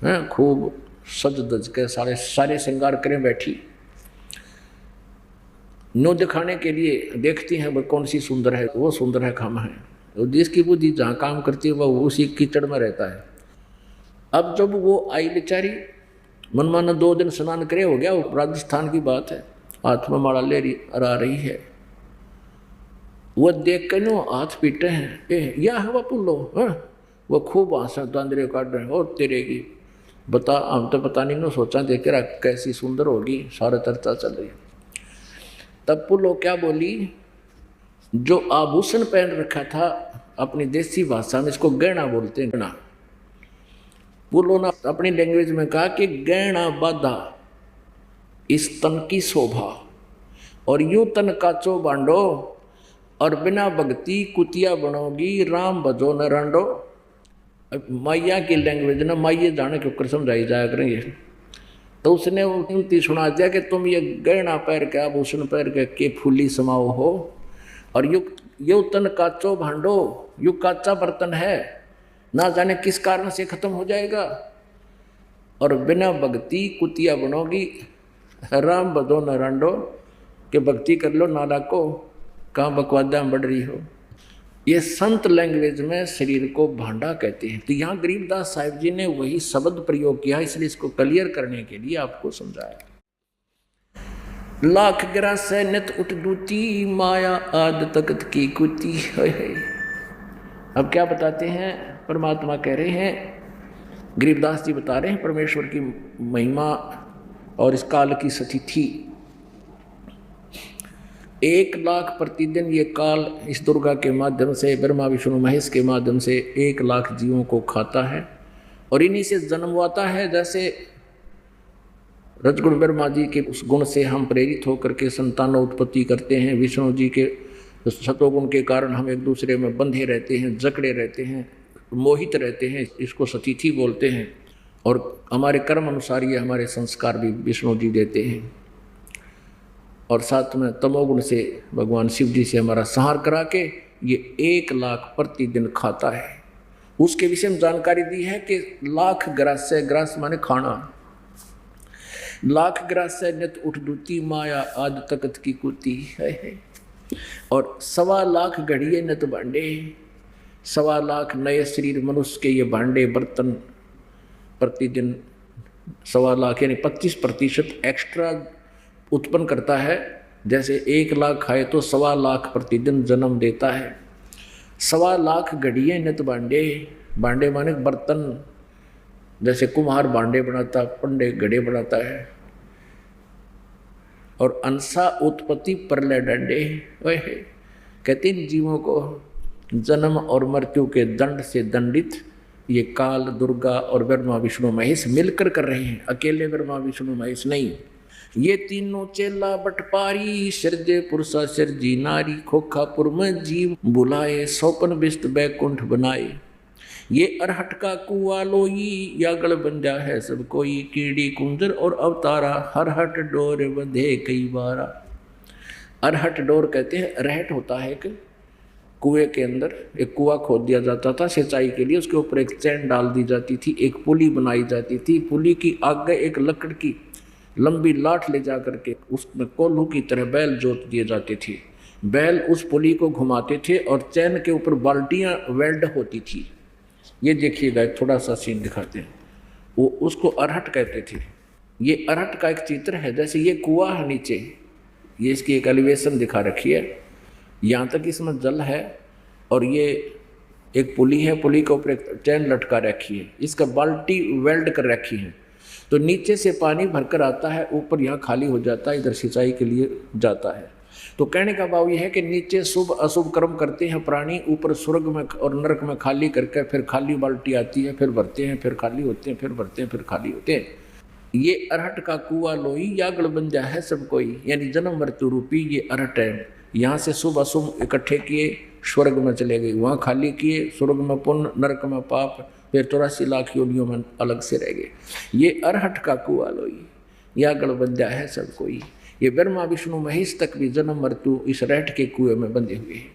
हैं, खूब सज धज के सारे श्रृंगार करें बैठी, नो दिखाने के लिए देखती हैं वह कौन सी सुंदर है, वो सुंदर है खामा है। तो जिसकी बुद्धि जहाँ काम करती है वह उसी कीचड़ में रहता है। अब जब वो आई बेचारी, मनमाना 2 दिन स्नान करे हो गया, वो राजस्थान की बात है, हाथ में माला ले रही आ रही है। वो देख कर नो हाथ पीटे हैं, या है वह पुल्लो, वो खूब आंसू दांदरे काट रहे हैं, और तेरे की बता, हम तो पता नहीं नो सोचा देख कर कैसी सुंदर होगी, सारा चर्चा चल रही है। तब पुल्लो क्या बोली, जो आभूषण पहन रखा था, अपनी देसी भाषा में इसको गहना बोलते हैं, गहना। पुल्लो ने अपनी लैंग्वेज में कहा कि गहना बाधा इस तन की शोभा, और यूं तन काचो बांडो, और बिना भक्ति कुतिया बनोगी, राम भजो न रांडो। मैया की लैंग्वेज ना माइये जाने के ऊपर समझाई जाया करेंगे। तो उसने उनती सुना दिया कि तुम ये गहना पैर के, आभूषण पैर के फूली समाओ हो, और यू तन काचो भांडो, यू काचा बर्तन है, ना जाने किस कारण से खत्म हो जाएगा, और बिना भक्ति कुतिया बनोगी, राम भजो न रांडो, के भक्ति कर लो नाला को, कहाँ बकवादा बढ़ रही हो। ये संत लैंग्वेज में शरीर को भांडा कहते हैं। तो यहाँ गरीबदास साहिब जी ने वही शब्द प्रयोग किया, इसलिए इसको क्लियर करने के लिए आपको समझाया। लाख ग्रास है नित उठ दूती, माया आद तकत की कुती है। अब क्या बताते हैं, परमात्मा कह रहे हैं, गरीबदास जी बता रहे हैं परमेश्वर की महिमा और इस काल की सतिथि। 1 लाख प्रतिदिन ये काल इस दुर्गा के माध्यम से, ब्रह्मा विष्णु महेश के माध्यम से 1 लाख जीवों को खाता है और इन्हीं से जन्मवाता है। जैसे रजगुण ब्रह्मा जी के उस गुण से हम प्रेरित होकर के संतानों उत्पत्ति करते हैं, विष्णु जी के सतोगुण के कारण हम एक दूसरे में बंधे रहते हैं, जकड़े रहते हैं, मोहित रहते हैं, इसको सतिथि बोलते हैं। और हमारे कर्म अनुसार ये हमारे संस्कार भी विष्णु जी देते हैं। और साथ में तमोगुण से भगवान शिव जी से हमारा संहार करा के ये 1 लाख प्रतिदिन खाता है। उसके विषय में जानकारी दी है कि लाख ग्रास्य, ग्रास माने खाना, लाख ग्रास्य नित उठ दूती, माया आद तकत की कुती है। और 1.25 लाख घड़िए नित भांडे, 1.25 लाख नए शरीर मनुष्य के ये भांडे बर्तन प्रतिदिन 1.25 लाख यानी 25% एक्स्ट्रा उत्पन्न करता है। जैसे 1 लाख खाए तो 1.25 लाख प्रतिदिन जन्म देता है। 1.25 लाख घड़िए नित भांडे, भांडे माने बर्तन, जैसे कुम्हार भांडे बनाता, पंडे घड़े बनाता है। और अंसा उत्पत्ति प्रलय डंडे, वह कहते इन जीवों को जन्म और मृत्यु के दंड से दंडित ये काल, दुर्गा और ब्रह्मा विष्णु महेश मिलकर कर रहे हैं, अकेले ब्रह्मा विष्णु महेश नहीं। ये तीनों चेला बटपारी, सिरजे पुरुषा सिरजी नारी, खोखापुर में जीव बुलाए, सौपन बिस्त बैकुंठ बनाए। ये अरहट का कुआ लोई, यागड़ बंजा है सब कोई, कीड़ी कुंजर और अवतारा, हरहट डोर बंधे कई बारा। अरहट डोर कहते हैं, अरहट होता है कि कुएं के अंदर एक कुआं खोद दिया जाता था सिंचाई के लिए, उसके ऊपर एक चैन डाल दी जाती थी, एक पुली बनाई जाती थी, पुली की आगे एक लकड़ की लंबी लाठ ले जा करके उसमें कोल्हू की तरह बैल जोत दिए जाते थे। बैल उस पुली को घुमाते थे और चैन के ऊपर बाल्टियां वेल्ड होती थी। ये देखिएगा, थोड़ा सा सीन दिखाते हैं, वो उसको अरहट कहते थे। ये अरहट का एक चित्र है, जैसे ये कुआं है नीचे, ये इसकी एक एलिवेशन दिखा रखी है, यहाँ तक इसमें जल है और ये एक पुली है, पुली के ऊपर एक चैन लटका रखी है, इसका बाल्टी वेल्ड कर रखी है। तो नीचे से पानी भरकर आता है, ऊपर यहाँ खाली हो जाता है, इधर सिंचाई के लिए जाता है। तो कहने का भाव यह है कि नीचे शुभ अशुभ कर्म करते हैं प्राणी, ऊपर स्वर्ग में और नरक में खाली करके फिर खाली बाल्टी आती है, फिर भरते हैं, फिर खाली होते हैं, फिर भरते हैं, फिर खाली होते हैं। ये अरहट का कुआ लोई, यागड़ बंजा है सब कोई, यानी जन्म मृत्यु रूपी ये अरहट है। यहाँ से शुभ अशुभ इकट्ठे किए, स्वर्ग में चले गए, वहाँ खाली किए, स्वर्ग में पुण्य, नरक में पाप, फिर 84 लाख योनियों में अलग से रह गए। ये अरहट का कुआ लोई, यागड़ बंजा है सब कोई। ये ब्रह्मा विष्णु महेश तक भी जन्म मृत्यु इस रहट के कुएं में बंधे हुए हैं।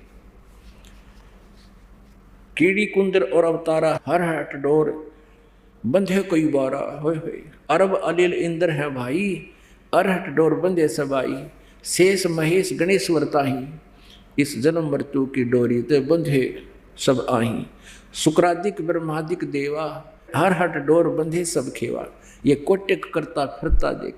कीड़ी कुंजर और अवतारा, हरहट डोर बंधे कई बारा, होय होय। अरब अलिल इंद्र है भाई, अरहट डोर बंधे सबाई, शेष महेश गणेश्वर ताही, इस जन्म मृत्यु की डोरी ते बंधे सब आही। शुक्रादिक ब्रह्मादिक देवा, हरहट डोर बंधे सब खेवा। ये कोटिक करता फिरता देखे।